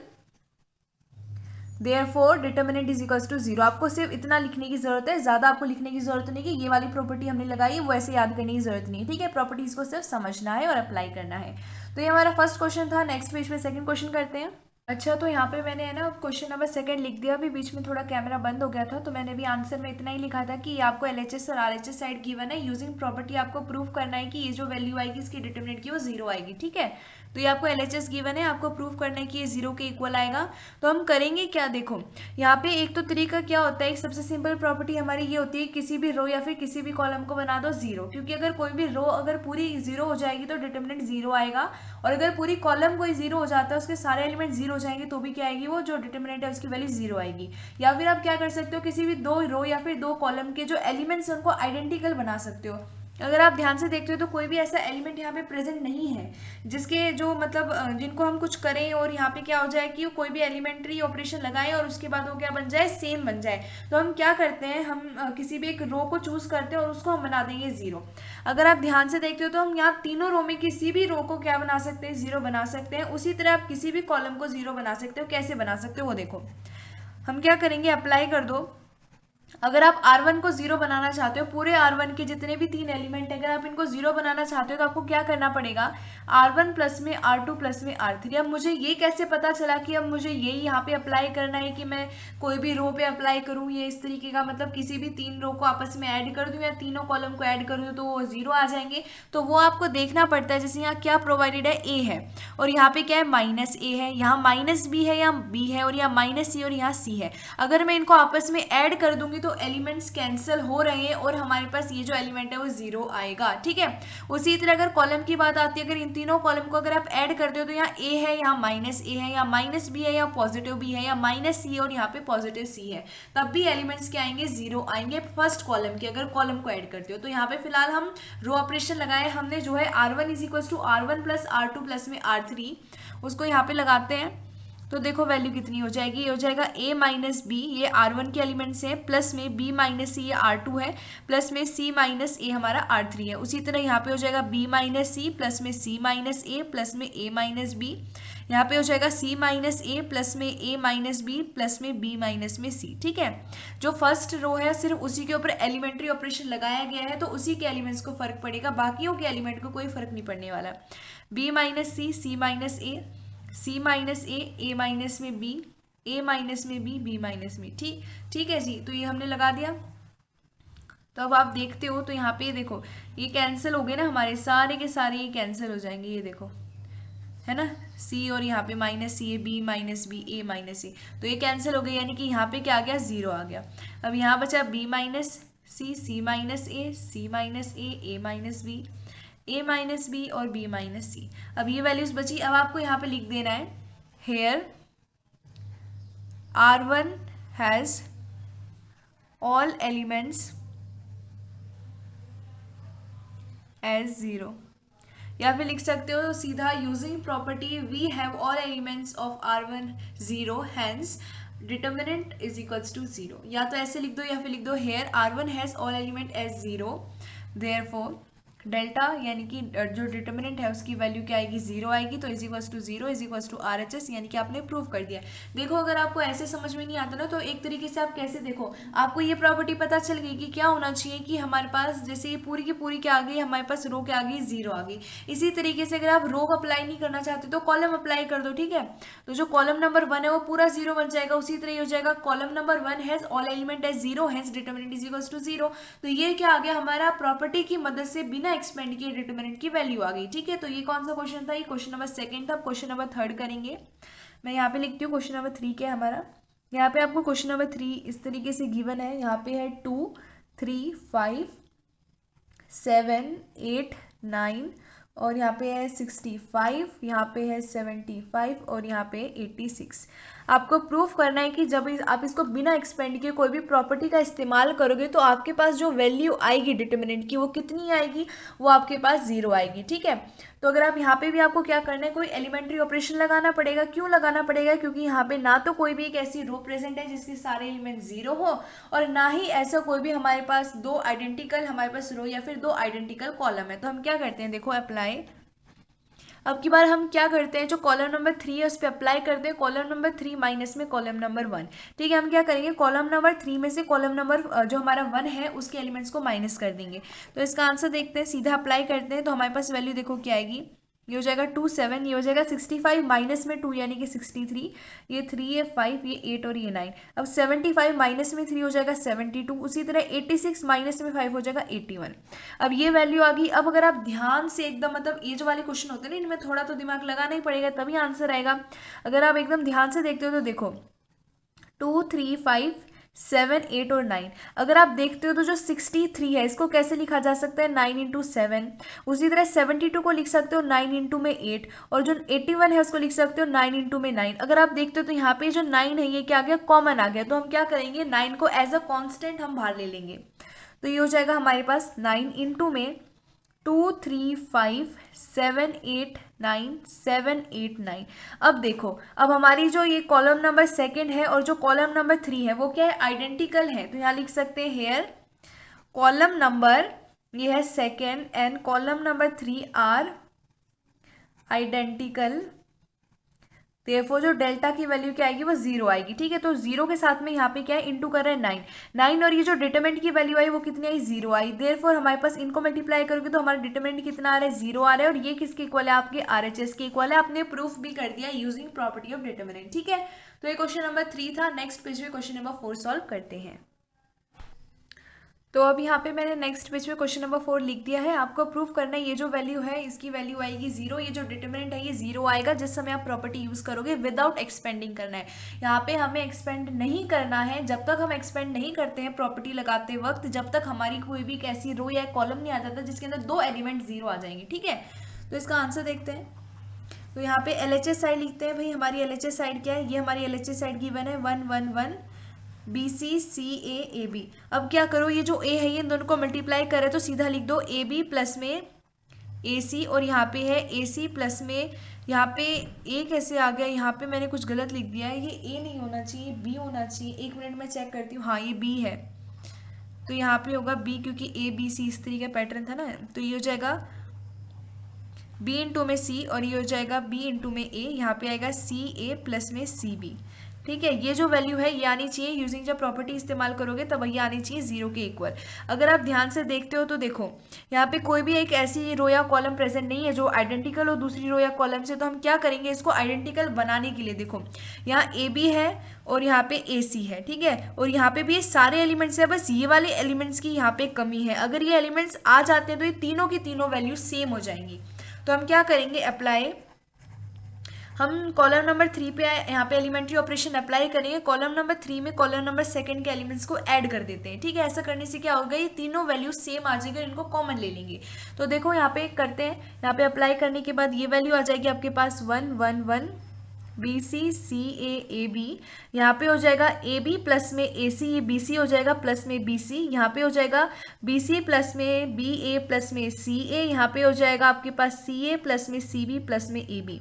therefore determinant is equals to 0। आपको सिर्फ इतना लिखने की जरूरत है, ज्यादा आपको लिखने की जरूरत नहीं कि ये वाली प्रॉपर्टी हमने लगाई है वो ऐसे याद करने की जरूरत नहीं है। ठीक है, प्रॉपर्टीज को सिर्फ समझना है और अप्लाई करना है। तो ये हमारा फर्स्ट क्वेश्चन था। नेक्स्ट पेज पे सेकंड क्वेश्चन करते हैं। अच्छा, तो यहाँ पे मैंने है ना क्वेश्चन नंबर 2 लिख दिया, अभी बीच में थोड़ा कैमरा बंद हो गया था, तो मैंने भी आंसर में इतना ही लिखा था कि आपको LHS और RHS साइड गिवन है, यूजिंग प्रॉपर्टी आपको प्रूव करना है कि ये जो वैल्यू आएगी इसकी डिटरमिनेंट की वो 0 आएगी। ठीक है, तो ये आपको LHS गिवन है, आपको प्रूव करना है कि ये 0 के इक्वल आएगा। तो हम करेंगे क्या, देखो यहाँ पे एक तो तरीका क्या होता है, एक सबसे सिंपल प्रॉपर्टी हमारी ये होती है किसी भी रो या फिर किसी भी कॉलम को बना दो 0, क्योंकि अगर कोई भी रो अगर पूरी 0 हो जाएगी तो डिटरमिनेंट 0 आएगा, और अगर पूरी कॉलम कोई 0 हो जाता है उसके सारे एलिमेंट 0 हो जाएंगे तो भी क्या आएगी, वो जो डिटरमिनेंट है उसकी वैल्यू 0 आएगी। या फिर आप क्या कर सकते हो, किसी भी दो रो या फिर दो कॉलम के जो एलिमेंट्स उनको आइडेंटिकल बना सकते हो। अगर आप ध्यान से देखते हो तो कोई भी ऐसा एलिमेंट यहाँ पे प्रेजेंट नहीं है जिसके जो मतलब जिनको हम कुछ करें और यहाँ पे क्या हो जाए कि कोई भी एलिमेंट्री ऑपरेशन लगाएं और उसके बाद वो क्या बन जाए, सेम बन जाए। तो हम क्या करते हैं, हम किसी भी एक रो को चूज करते हैं और उसको हम बना देंगे जीरो। अगर आप ध्यान से देखते हो तो हम यहाँ तीनों रो में किसी भी रो को क्या बना सकते हैं, जीरो बना सकते हैं। उसी तरह आप किसी भी कॉलम को जीरो बना सकते हो। कैसे बना सकते हो वो देखो, हम क्या करेंगे, अप्लाई कर दो। अगर आप R1 को जीरो बनाना चाहते हो, पूरे R1 के जितने भी 3 एलिमेंट है, अगर आप इनको जीरो बनाना चाहते हो तो आपको क्या करना पड़ेगा, R1 प्लस में R2 प्लस में R3। अब मुझे ये कैसे पता चला कि अब मुझे ये यहाँ पे अप्लाई करना है कि मैं कोई भी रो पे अप्लाई करूँ, ये इस तरीके का मतलब किसी भी 3 रो को आपस में ऐड कर दूँ या तीनों कॉलम को ऐड कर दूँ तो वो जीरो आ जाएंगे। तो वो आपको देखना पड़ता है। जैसे यहाँ क्या प्रोवाइडेड है, ए है और यहाँ पे क्या है, माइनस ए है, यहाँ माइनस बी है, यहाँ बी है और यहाँ माइनस सी और यहाँ सी है। अगर मैं इनको आपस में ऐड कर दूंगी तो एलिमेंट्स कैंसिल हो रहे हैं और हमारे पास ये जो एलिमेंट है वो जीरो आएगा। ठीक है। उसी तरह अगर कॉलम की बात आती है, अगर इन तीनों कॉलम को अगर आप ऐड करते हो तो यहाँ ए है, यहाँ माइनस ए है, यहाँ माइनस बी है, यहाँ पॉजिटिव बी है, यहाँ माइनस सी है और यहाँ पे पॉजिटिव सी है, तब भी एलिमेंट्स क्या आएंगे, जीरो आएंगे फर्स्ट कॉलम के, अगर कॉलम को ऐड करते हो। तो यहाँ पे फिलहाल हम रो ऑपरेशन लगाए हमने, जो है R1 is equal to R1 plus R2 plus में R3, उसको यहाँ पे लगाते हैं। तो देखो वैल्यू कितनी हो जाएगी, ये हो जाएगा a माइनस बी, ये R1 के एलिमेंट्स हैं, प्लस में b माइनस सी, ये R2 है, प्लस में c माइनस a हमारा R3 है। उसी तरह यहाँ पे हो जाएगा b माइनस सी प्लस में c माइनस a प्लस में a माइनस b, यहाँ पे हो जाएगा c माइनस a प्लस में a माइनस b प्लस में b माइनस में c। ठीक है। जो फर्स्ट रो है सिर्फ उसी के ऊपर एलिमेंट्री ऑपरेशन लगाया गया है, तो उसी के एलिमेंट्स को फर्क पड़ेगा, बाकियों के एलिमेंट को कोई फर्क नहीं पड़ने वाला। b minus c, c minus a, c minus a minus में b, a माइनस में b माइनस में। ठीक है जी। तो ये हमने लगा दिया। तो अब आप देखते हो तो यहाँ पे देखो ये कैंसिल हो गए ना, हमारे सारे के सारे ये कैंसिल हो जाएंगे, ये देखो है ना, c और यहाँ पे minus C, b minus B, a minus C, तो ये कैंसिल हो गए, यानी कि यहाँ पे क्या आ गया, जीरो आ गया। अब यहाँ बचा b minus c, c minus a, c minus a minus B, a minus b और b माइनस सी। अब ये वैल्यूज बची। अब आपको यहाँ पे लिख देना है, here R1 has all elements as zero, या फिर लिख सकते हो सीधा, using property we have all elements of R1 zero, hence determinant is equals to zero. या तो ऐसे लिख दो या फिर लिख दो, here R1 has all element as zero, therefore delta यानी कि जो डिटर्मिनेंट है उसकी वैल्यू क्या आएगी, जीरो आएगी। तो is equals to zero is equals to RHS, यानी कि आपने प्रूव कर दिया। देखो अगर आपको ऐसे समझ में नहीं आता ना, तो एक तरीके से आप कैसे, देखो आपको ये प्रॉपर्टी पता चल गई कि क्या होना चाहिए कि हमारे पास जैसे ये पूरी की पूरी क्या आ गई, हमारे पास रो क्या आ गई, जीरो आ गई। इसी तरीके से अगर आप रो अप्लाई नहीं करना चाहते तो कॉलम अप्लाई कर दो। ठीक है। तो जो कॉलम नंबर 1 है वो पूरा जीरो बन जाएगा। उसी तरह हो जाएगा, column number 1 has all element as zero, hence determinant is equals to zero. तो ये क्या आ गया, हमारा प्रॉपर्टी की मदद से बिना एक्सपेंड किए डिटर्मिनेंट की वैल्यू आ गई। ठीक है। तो ये कौन सा क्वेश्चन था, ये क्वेश्चन नंबर 2 था। क्वेश्चन नंबर 3 करेंगे। मैं यहाँ पे लिखती हूँ क्वेश्चन नंबर 3 क्या है हमारा। यहाँ पे आपको क्वेश्चन नंबर 3 इस तरीके से गिवन है। यहाँ पे है 2 3 5 7 8 9 और यहाँ पे है 65, यहाँ पे है 75 और यहाँ पे 86। आपको प्रूफ करना है कि जब आप इसको बिना एक्सपेंड किए कोई भी प्रॉपर्टी का इस्तेमाल करोगे तो आपके पास जो वैल्यू आएगी डिटर्मिनेंट की वो कितनी आएगी, वो आपके पास जीरो आएगी। ठीक है। तो अगर आप यहाँ पे भी आपको क्या करना है, कोई एलिमेंट्री ऑपरेशन लगाना पड़ेगा। क्यों लगाना पड़ेगा, क्योंकि यहाँ पे ना तो कोई भी एक ऐसी रो प्रेजेंट है जिसके सारे एलिमेंट जीरो हो और ना ही ऐसा कोई भी हमारे पास दो आइडेंटिकल हमारे पास रो या फिर दो आइडेंटिकल कॉलम है। तो हम क्या करते हैं, देखो अप्लाई। अब की बार हम क्या करते हैं, जो कॉलम नंबर 3 है उस पर अप्लाई करते हैं, कॉलम नंबर 3 माइनस में कॉलम नंबर 1। ठीक है। हम क्या करेंगे, कॉलम नंबर 3 में से कॉलम नंबर जो हमारा 1 है उसके एलिमेंट्स को माइनस कर देंगे। तो इसका आंसर देखते हैं, सीधा अप्लाई करते हैं। तो हमारे पास वैल्यू देखो क्या आएगी, ये हो जाएगा 2 7, ये हो जाएगा 65 माइनस में 2 यानी कि 63, ये 3 ये 5 ये 8 और ये 9। अब 75 माइनस में 3 हो जाएगा 72, उसी तरह 86 माइनस में 5 हो जाएगा 81। अब ये वैल्यू आ गई। अब अगर आप ध्यान से एकदम, मतलब ये जो वाले क्वेश्चन होते हैं ना, इनमें थोड़ा तो दिमाग लगाना ही पड़ेगा तभी आंसर आएगा। अगर आप एकदम ध्यान से देखते हो तो देखो 2 3 5 7 8 और 9। अगर आप देखते हो तो जो 63 है इसको कैसे लिखा जा सकता है, 9 इंटू 7। उसी तरह 72 को लिख सकते हो 9 इंटू में 8 और जो 81 है उसको लिख सकते हो 9 इंटू में 9। अगर आप देखते हो तो यहाँ पे जो 9 है ये क्या आ गया, कॉमन आ गया। तो हम क्या करेंगे, 9 को एज अ कॉन्स्टेंट हम बाहर ले लेंगे। तो ये हो जाएगा हमारे पास 9 इंटू में 2 3 5 7 8 9 7 8 9। अब देखो, अब हमारी जो ये कॉलम नंबर सेकंड है और जो कॉलम नंबर 3 है वो क्या है, आइडेंटिकल है। तो यहाँ लिख सकते हैं हेयर कॉलम नंबर, ये है second, and column number 3 are identical. Therefore जो डेल्टा की वैल्यू क्या आएगी, वो 0 आएगी। ठीक है, तो 0 के साथ में यहाँ पे क्या है, इंटू कर रहे हैं 9 9, और ये जो डिटरमिनेंट की वैल्यू आई वो कितनी आई, 0 आई। देयरफॉर हमारे पास इनको मल्टीप्लाई करोगे तो हमारा डिटरमिनेंट कितना आ रहा है, 0 आ रहा है, और ये किसके इक्वल है, आपके RHS के इक्वल है। आपने प्रूफ भी कर दिया यूजिंग प्रॉपर्टी ऑफ डिटरमिनेंट। ठीक है, तो ये क्वेश्चन नंबर 3 था। नेक्स्ट पेज पे क्वेश्चन नंबर 4 सॉल्व करते हैं। तो अब यहाँ पे मैंने नेक्स्ट पेज पे क्वेश्चन नंबर 4 लिख दिया है। आपको प्रूफ करना है ये जो वैल्यू है इसकी वैल्यू आएगी 0, ये जो डिटरमिनेंट है ये 0 आएगा जिस समय आप प्रॉपर्टी यूज करोगे, विदाउट एक्सपेंडिंग करना है। यहाँ पे हमें एक्सपेंड नहीं करना है। जब तक हम एक्सपेंड नहीं करते हैं प्रॉपर्टी लगाते वक्त, जब तक हमारी कोई भी एक ऐसी रो या कॉलम नहीं आ जाता जिसके अंदर 2 एलिमेंट 0 आ जाएंगे। ठीक है, तो इसका आंसर देखते हैं। तो यहाँ पे LHS साइड लिखते हैं। भाई हमारी LHS साइड क्या है, ये हमारी LHS साइड गिवन है 1 1 1 BC CA AB। अब क्या करो, ये जो A है ये इन दोनों को मल्टीप्लाई करे तो सीधा लिख दो AB प्लस में AC, और यहाँ पे है AC प्लस में, यहाँ पे A कैसे आ गया, यहाँ पे मैंने कुछ गलत लिख दिया है, ये A नहीं होना चाहिए, B होना चाहिए। एक मिनट में चेक करती हूँ, हाँ ये B है, तो यहाँ पे होगा B, क्योंकि ABC इस तरीके का पैटर्न था ना। तो ये हो जाएगा B इंटू में C, और ये हो जाएगा B इंटू में A, यहाँ पे आएगा CA प्लस में CB। ठीक है, ये जो वैल्यू है ये आनी चाहिए, यूजिंग जब प्रॉपर्टी इस्तेमाल करोगे तब ये आनी चाहिए 0 के इक्वल। अगर आप ध्यान से देखते हो तो देखो यहाँ पे कोई भी एक ऐसी रो या कॉलम प्रेजेंट नहीं है जो आइडेंटिकल हो दूसरी रो या कॉलम से। तो हम क्या करेंगे, इसको आइडेंटिकल बनाने के लिए देखो यहाँ AB है और यहाँ पे AC है। ठीक है, और यहाँ पे भी ये सारे एलिमेंट्स है, बस ये वाले एलिमेंट्स की यहाँ पे कमी है। अगर ये एलिमेंट्स आ जाते हैं तो ये तीनों की तीनों वैल्यू सेम हो जाएंगी। तो हम क्या करेंगे, अप्लाई, हम कॉलम नंबर 3 पे यहाँ पे एलिमेंट्री ऑपरेशन अप्लाई करेंगे। कॉलम नंबर 3 में कॉलम नंबर सेकंड के एलिमेंट्स को ऐड कर देते हैं। ठीक है, ऐसा करने से क्या होगा, ये तीनों वैल्यू सेम आ जाएगी, इनको कॉमन ले लेंगे। तो देखो यहाँ पे करते हैं, यहाँ पे अप्लाई करने के बाद ये वैल्यू आ जाएगी आपके पास 1 1 1 BC CA AB। यहाँ पे हो जाएगा AB प्लस में AC, ये BC हो जाएगा प्लस में BC। यहाँ पे हो जाएगा BC प्लस में BA प्लस में CA। यहाँ पे हो जाएगा आपके पास CA प्लस में CB प्लस में AB।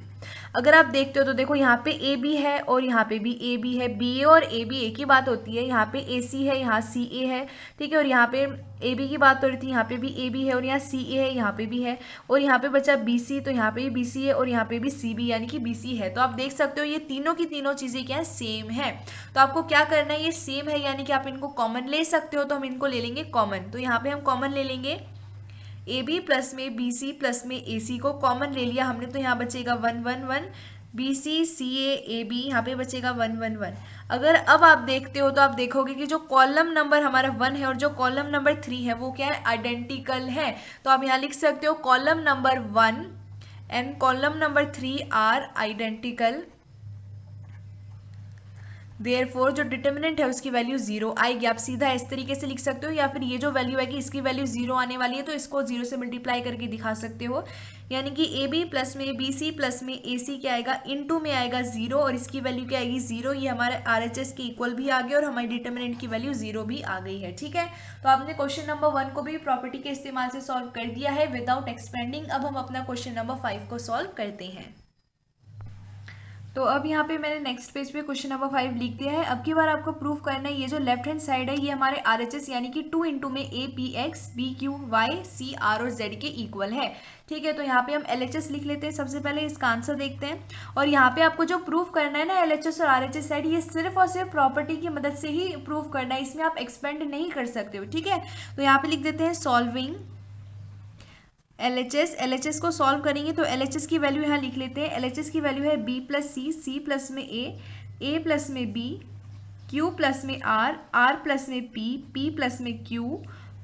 अगर आप देखते हो तो देखो यहाँ पे AB है और यहाँ पे भी AB है। BA और AB एक ही बात होती है। यहाँ पे AC है, यहाँ CA है। ठीक है, और यहाँ पे AB की बात हो रही थी, यहाँ पे भी AB है, और यहाँ CA है, यहाँ पे भी है, और यहाँ पे बचा BC, तो यहाँ पे भी BC है, और यहाँ पे भी CB यानी कि BC है। तो आप देख सकते हो ये तीनों की तीनों चीज़ें क्या है, सेम है। तो आपको क्या करना है, ये सेम है यानी कि आप इनको कॉमन ले सकते हो, तो हम इनको ले लेंगे कॉमन। तो यहाँ पे हम कॉमन ले लेंगे AB प्लस में BC प्लस में AC को कॉमन ले लिया हमने, तो यहाँ बचेगा 1 1 1 BC CA AB, यहाँ पे बचेगा 1 1 1। अगर अब आप देखते हो तो आप देखोगे कि जो कॉलम नंबर हमारा 1 है और जो कॉलम नंबर 3 है वो क्या है, आइडेंटिकल है। तो आप यहाँ लिख सकते हो column number 1 and column number 3 are identical, therefore जो डिटर्मिनेंट है उसकी वैल्यू 0 आएगी। आप सीधा इस तरीके से लिख सकते हो, या फिर ये जो वैल्यू आएगी इसकी वैल्यू 0 आने वाली है तो इसको 0 से मल्टीप्लाई करके दिखा सकते हो। यानी कि AB प्लस में BC प्लस में AC क्या आएगा, इनटू में आएगा 0, और इसकी वैल्यू क्या आएगी 0। ये हमारे RHS के इक्वल भी आ गया और हमारी डिटर्मिनेंट की वैल्यू 0 भी आ गई है। ठीक है, तो आपने क्वेश्चन नंबर 1 को भी प्रॉपर्टी के इस्तेमाल से सॉल्व कर दिया है विदाउट एक्सपेंडिंग। अब हम अपना क्वेश्चन नंबर 5 को सॉल्व करते हैं। तो अब यहाँ पे मैंने नेक्स्ट पेज पे क्वेश्चन नंबर 5 लिख दिया है। अब की बार आपको प्रूफ करना है ये जो लेफ्ट हैंड साइड है ये हमारे RHS यानी कि 2 इंटू में APX BQ Y C R और Z के इक्वल है। ठीक है, तो यहाँ पे हम LHS लिख लेते हैं। सबसे पहले इसका आंसर देखते हैं, और यहाँ पे आपको जो प्रूफ करना है ना LHS और RHS साइड, ये सिर्फ और सिर्फ प्रॉपर्टी की मदद से ही प्रूफ करना है, इसमें आप एक्सपेंड नहीं कर सकते हो। ठीक है, तो यहाँ पे लिख देते हैं सॉल्विंग LHS को सॉल्व करेंगे तो LHS की वैल्यू यहाँ लिख लेते हैं। LHS की वैल्यू है B प्लस C प्लस में A प्लस में B, Q प्लस में R प्लस में P प्लस में Q,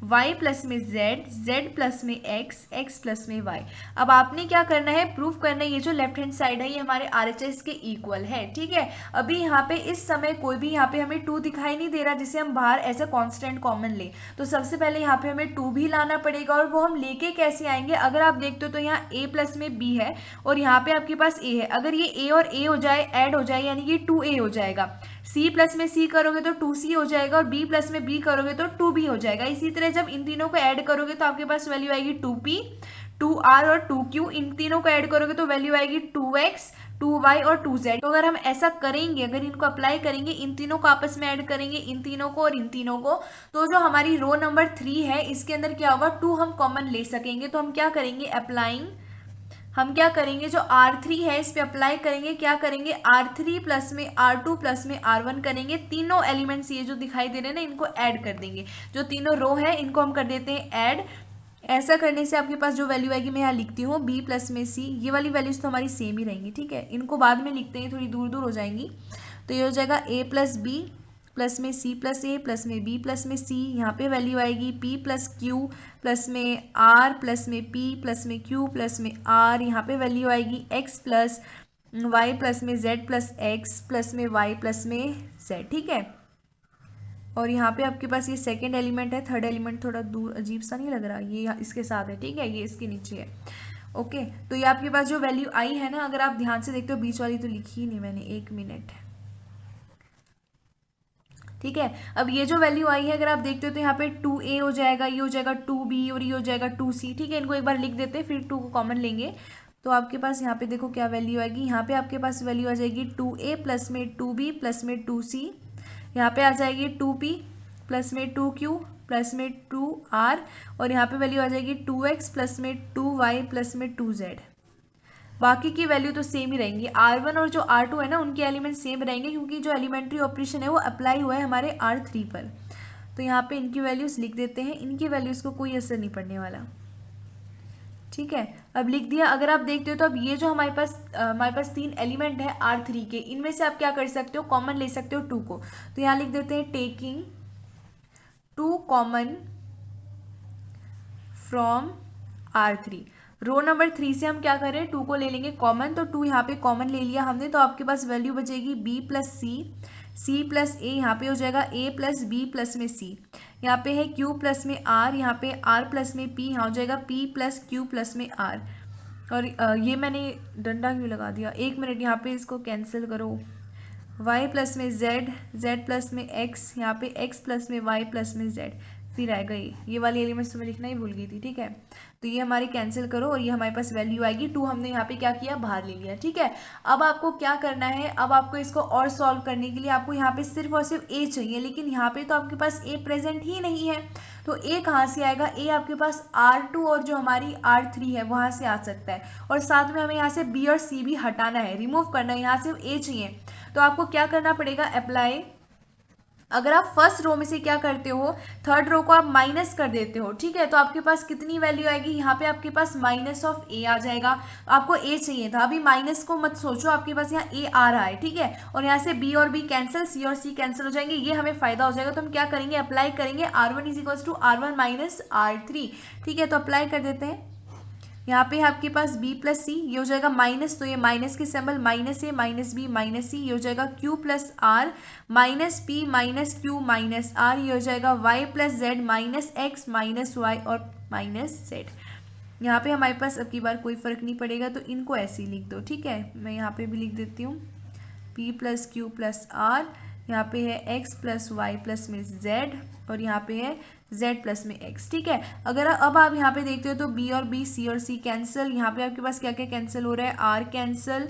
y प्लस में z प्लस में x प्लस में y। अब आपने क्या करना है, प्रूफ करना है ये जो लेफ्ट हैंड साइड है ये हमारे RHS के इक्वल है। ठीक है, अभी यहाँ पे इस समय कोई भी यहाँ पे हमें 2 दिखाई नहीं दे रहा जिसे हम बाहर एज अ कांस्टेंट कॉमन ले, तो सबसे पहले यहाँ पे हमें 2 भी लाना पड़ेगा। और वो हम लेके कैसे आएंगे, अगर आप देखते हो तो यहाँ a प्लस में b है और यहाँ पे आपके पास a है। अगर ये a और a हो जाए, ऐड हो जाए, यानी कि 2a हो जाएगा। C प्लस में C करोगे तो 2C हो जाएगा, और B प्लस में B करोगे तो 2B हो जाएगा। इसी तरह जब इन तीनों को ऐड करोगे तो आपके पास वैल्यू आएगी 2P, 2R और 2Q। इन तीनों को ऐड करोगे तो वैल्यू आएगी 2X, 2Y और 2Z। तो अगर हम ऐसा करेंगे, अगर इनको अप्लाई करेंगे, इन तीनों को आपस में ऐड करेंगे, इन तीनों को और इन तीनों को, तो जो हमारी रो नंबर 3 है इसके अंदर क्या होगा, 2 हम कॉमन ले सकेंगे। तो हम क्या करेंगे, अप्लाइंग, हम क्या करेंगे, जो R3 है इस पे अप्लाई करेंगे, क्या करेंगे, R3 प्लस में R2 प्लस में R1 करेंगे। तीनों एलिमेंट्स ये जो दिखाई दे रहे हैं ना, इनको ऐड कर देंगे। जो तीनों रो है इनको हम कर देते हैं ऐड। ऐसा करने से आपके पास जो वैल्यू आएगी, मैं यहाँ लिखती हूँ B प्लस में C, ये वाली वैल्यूज तो हमारी सेम ही रहेंगी, ठीक है। इनको बाद में लिखते हैं, थोड़ी दूर दूर हो जाएंगी। तो ये हो जाएगा A प्लस B प्लस में C प्लस A प्लस में B प्लस में C। यहाँ पे वैल्यू आएगी P प्लस Q प्लस में R प्लस में P प्लस में Q प्लस में R। यहाँ पे वैल्यू आएगी X प्लस Y प्लस में Z प्लस X प्लस में Y प्लस में Z, ठीक है। और यहाँ पे आपके पास ये सेकंड एलिमेंट है, थर्ड एलिमेंट थोड़ा दूर अजीब सा नहीं लग रहा, ये इसके साथ है, ठीक है, ये इसके नीचे है। ओके, तो ये आपके पास जो वैल्यू आई है ना, अगर आप ध्यान से देखते हो, बीच वाली तो लिखी ही नहीं मैंने, 1 मिनट, ठीक है। अब ये जो वैल्यू आई है अगर आप देखते हो तो यहाँ पे 2A हो जाएगा, ये हो जाएगा 2B और ये हो जाएगा 2C, ठीक है। इनको एक बार लिख देते हैं, फिर 2 को कॉमन लेंगे। तो आपके पास यहाँ पे देखो क्या वैल्यू आएगी, यहाँ पे आपके पास वैल्यू आ जाएगी 2A प्लस में 2B प्लस में 2C। यहाँ पे आ जाएगी 2P प्लस में 2Q प्लस में 2R, और यहाँ पे वैल्यू आ जाएगी 2X प्लस में 2Y प्लस में 2Z। बाकी की वैल्यू तो सेम ही रहेंगी। R1 और जो R2 है ना, उनके एलिमेंट सेम रहेंगे, क्योंकि जो एलिमेंट्री ऑपरेशन है वो अप्लाई हुआ है हमारे R3 पर। तो यहाँ पे इनकी वैल्यूज लिख देते हैं, इनकी वैल्यूज को कोई असर नहीं पड़ने वाला, ठीक है। अब लिख दिया। अगर आप देखते हो तो अब ये जो हमारे पास 3 एलिमेंट है R3 के, इनमें से आप क्या कर सकते हो, कॉमन ले सकते हो 2 को। तो यहाँ लिख देते हैं taking 2 common from R3। Row number 3 से हम क्या करें, 2 को ले लेंगे कॉमन। तो 2 यहाँ पे कॉमन ले लिया हमने, तो आपके पास वैल्यू बचेगी B plus C plus A, यहाँ पे हो जाएगा A प्लस B प्लस में C। यहाँ पे है Q प्लस में R, यहाँ पे R प्लस में P, यहाँ हो जाएगा P प्लस Q प्लस में R। और ये मैंने डंडा क्यों लगा दिया, 1 मिनट, यहाँ पे इसको कैंसिल करो। Y प्लस में Z प्लस में X, यहाँ पे X प्लस में Y प्लस में Z। फिर आएगा ये वाली एलिमेंट्स तो मैं लिखना ही भूल गई थी, ठीक है। तो ये हमारी कैंसिल करो, और ये हमारे पास वैल्यू आएगी 2, हमने यहाँ पे क्या किया, बाहर ले लिया, ठीक है। अब आपको क्या करना है, अब आपको इसको और सॉल्व करने के लिए आपको यहाँ पे सिर्फ और सिर्फ A चाहिए, लेकिन यहाँ पे तो आपके पास A प्रेजेंट ही नहीं है। तो A कहाँ से आएगा, A आपके पास R2 और जो हमारी R3 है वहाँ से आ सकता है, और साथ में हमें यहाँ से B और C भी हटाना है, रिमूव करना है, यहाँ सिर्फ A चाहिए। तो आपको क्या करना पड़ेगा, अप्लाई। अगर आप फर्स्ट रो में से क्या करते हो, थर्ड रो को आप माइनस कर देते हो, ठीक है। तो आपके पास कितनी वैल्यू आएगी, यहाँ पे आपके पास माइनस ऑफ A आ जाएगा। आपको A चाहिए था, अभी माइनस को मत सोचो, आपके पास यहाँ A आ रहा है, ठीक है। और यहाँ से B और B कैंसिल, C और C कैंसिल हो जाएंगे, ये हमें फायदा हो जाएगा। तो हम क्या करेंगे, अप्लाई करेंगे R1 is equals to R1 minus R3, ठीक है। तो अप्लाई कर देते हैं। यहाँ पे आपके पास B प्लस C, ये हो जाएगा माइनस, तो ये माइनस के symbol, minus A minus B minus C, ये हो जाएगा Q plus R minus P minus Q minus R, ये हो जाएगा Y plus Z minus X minus Y और माइनस Z। यहाँ पे हमारे पास अब की बार कोई फर्क नहीं पड़ेगा, तो इनको ऐसे ही लिख दो, ठीक है। मैं यहाँ पे भी लिख देती हूँ P plus Q plus R, यहाँ पे है X प्लस Y प्लस में Z, और यहाँ पे है Z प्लस में X, ठीक है। अगर अब आप यहाँ पे देखते हो तो B और B, C और C कैंसिल, यहाँ पे आपके पास क्या क्या कैंसिल हो रहा है, R कैंसिल,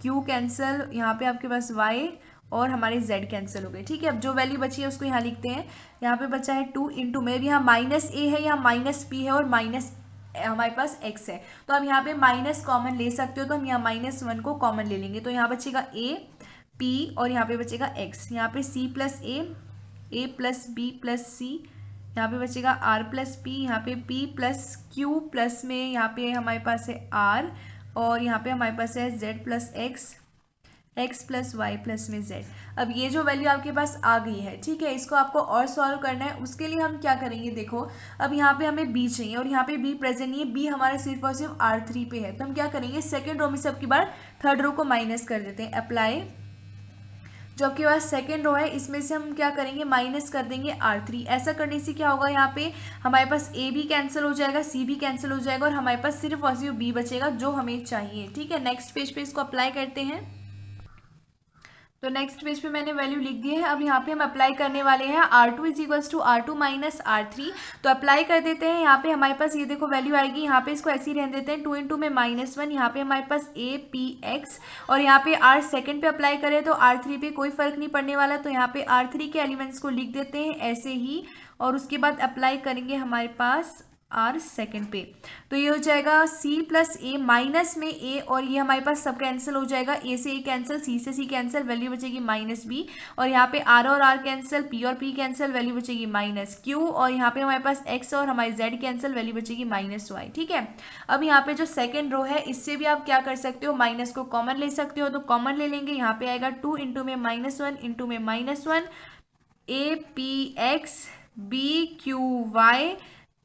Q कैंसिल, यहाँ पे आपके पास Y और हमारे Z कैंसिल हो गए, ठीक है। अब जो वैल्यू बची है उसको यहाँ लिखते हैं। यहाँ पे बचा है 2 इंटू में, भी यहाँ माइनस A है, यहाँ माइनस P है और माइनस हमारे पास X है। तो अब यहाँ पे माइनस कॉमन ले सकते हो, तो हम यहाँ -1 को कॉमन ले लेंगे। तो यहाँ बचेगा A P और यहाँ पे बचेगा X, यहाँ पे C plus A plus B plus C, यहाँ पे बचेगा R प्लस P, यहाँ पे P प्लस Q प्लस में यहाँ पे हमारे पास है R, और यहाँ पे हमारे पास है Z plus X plus Y plus में Z। अब ये जो वैल्यू आपके पास आ गई है, ठीक है, इसको आपको और सॉल्व करना है। उसके लिए हम क्या करेंगे, देखो अब यहाँ पे हमें B चाहिए और यहाँ पे B प्रेजेंट नहीं है, B हमारा सिर्फ और सिर्फ R3 पे है। तो हम क्या करेंगे, सेकेंड रो में से अब की बार थर्ड रो को माइनस कर देते हैं। अप्लाई, जो आपके पास सेकेंड रो है इसमें से हम क्या करेंगे, माइनस कर देंगे R3। ऐसा करने से क्या होगा, यहाँ पे हमारे पास A भी कैंसिल हो जाएगा, C भी कैंसिल हो जाएगा, और हमारे पास सिर्फ और सिर्फ B बचेगा जो हमें चाहिए, ठीक है। नेक्स्ट पेज पे इसको अप्लाई करते हैं। तो नेक्स्ट पेज पे मैंने वैल्यू लिख दी है। अब यहाँ पे हम अप्लाई करने वाले हैं R2 is equals to R2 minus R3। तो अप्लाई कर देते हैं। यहाँ पे हमारे पास ये देखो वैल्यू आएगी, यहाँ पे इसको ऐसे ही रहने देते हैं, 2 इंटू में -1, यहाँ पे हमारे पास APX, और यहाँ पे R सेकेंड पे अप्लाई करें तो R3 पे कोई फर्क नहीं पड़ने वाला, तो यहाँ पे R3 के एलिमेंट्स को लिख देते हैं ऐसे ही, और उसके बाद अप्लाई करेंगे हमारे पास R सेकेंड पे। तो ये हो जाएगा C प्लस A माइनस में A, और ये हमारे पास सब कैंसिल हो जाएगा, A से A कैंसिल, C से C कैंसिल, वैल्यू बचेगी -B, और यहाँ पे R और R कैंसिल, P और P कैंसिल, वैल्यू बचेगी -Q, और यहाँ पे हमारे पास X और हमारी Z कैंसिल, वैल्यू बचेगी -Y। ठीक है। अब यहाँ पे जो सेकेंड रो है इससे भी आप क्या कर सकते हो, माइनस को कॉमन ले सकते हो, तो कॉमन ले लेंगे। यहाँ पे आएगा 2 इंटू में -1 इंटू में -1 APX BQY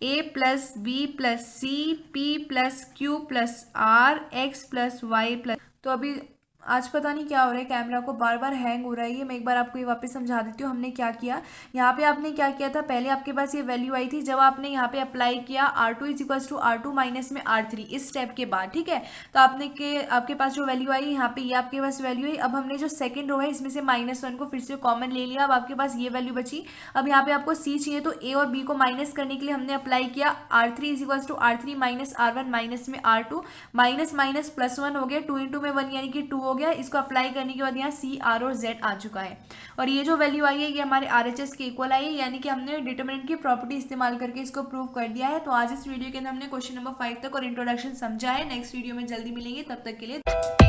A plus B plus C P plus Q plus R X plus Y plus. तो अभी आज पता नहीं क्या हो रहा है, कैमरा को बार बार हैंग हो रहा है। ये मैं एक बार आपको ये वापस समझा देती हूँ हमने क्या किया। यहाँ पे आपने क्या किया था, पहले आपके पास ये वैल्यू आई थी, जब आपने यहाँ पे अप्लाई किया R2 is equals to R2 minus में R3 इस स्टेप के बाद, ठीक है। तो आपके पास जो वैल्यू आई यहाँ पे, ये आपके पास वैल्यू आई। अब हमने जो सेकंड रो है इसमें से -1 को फिर से कॉमन ले लिया, अब आपके पास ये वैल्यू बची। अब यहाँ पे आपको C चाहिए, तो A और B को माइनस करने के लिए हमने अप्लाई किया R3 is equals to R3 minus R1 minus में R2, माइनस माइनस प्लस 1 हो गया, 2 इंटू में 1 यानी कि 2 हो गया। इसको अप्लाई करने के बाद यहाँ C R और Z आ चुका है, और ये जो वैल्यू आई है ये हमारे RHS के इक्वल आई है, यानी कि हमने डिटरमिनेंट की प्रॉपर्टी इस्तेमाल करके इसको प्रूव कर दिया है। तो आज इस वीडियो के अंदर हमने क्वेश्चन नंबर 5 तक और इंट्रोडक्शन समझा है। नेक्स्ट वीडियो में जल्दी मिलेंगे, तब तक के लिए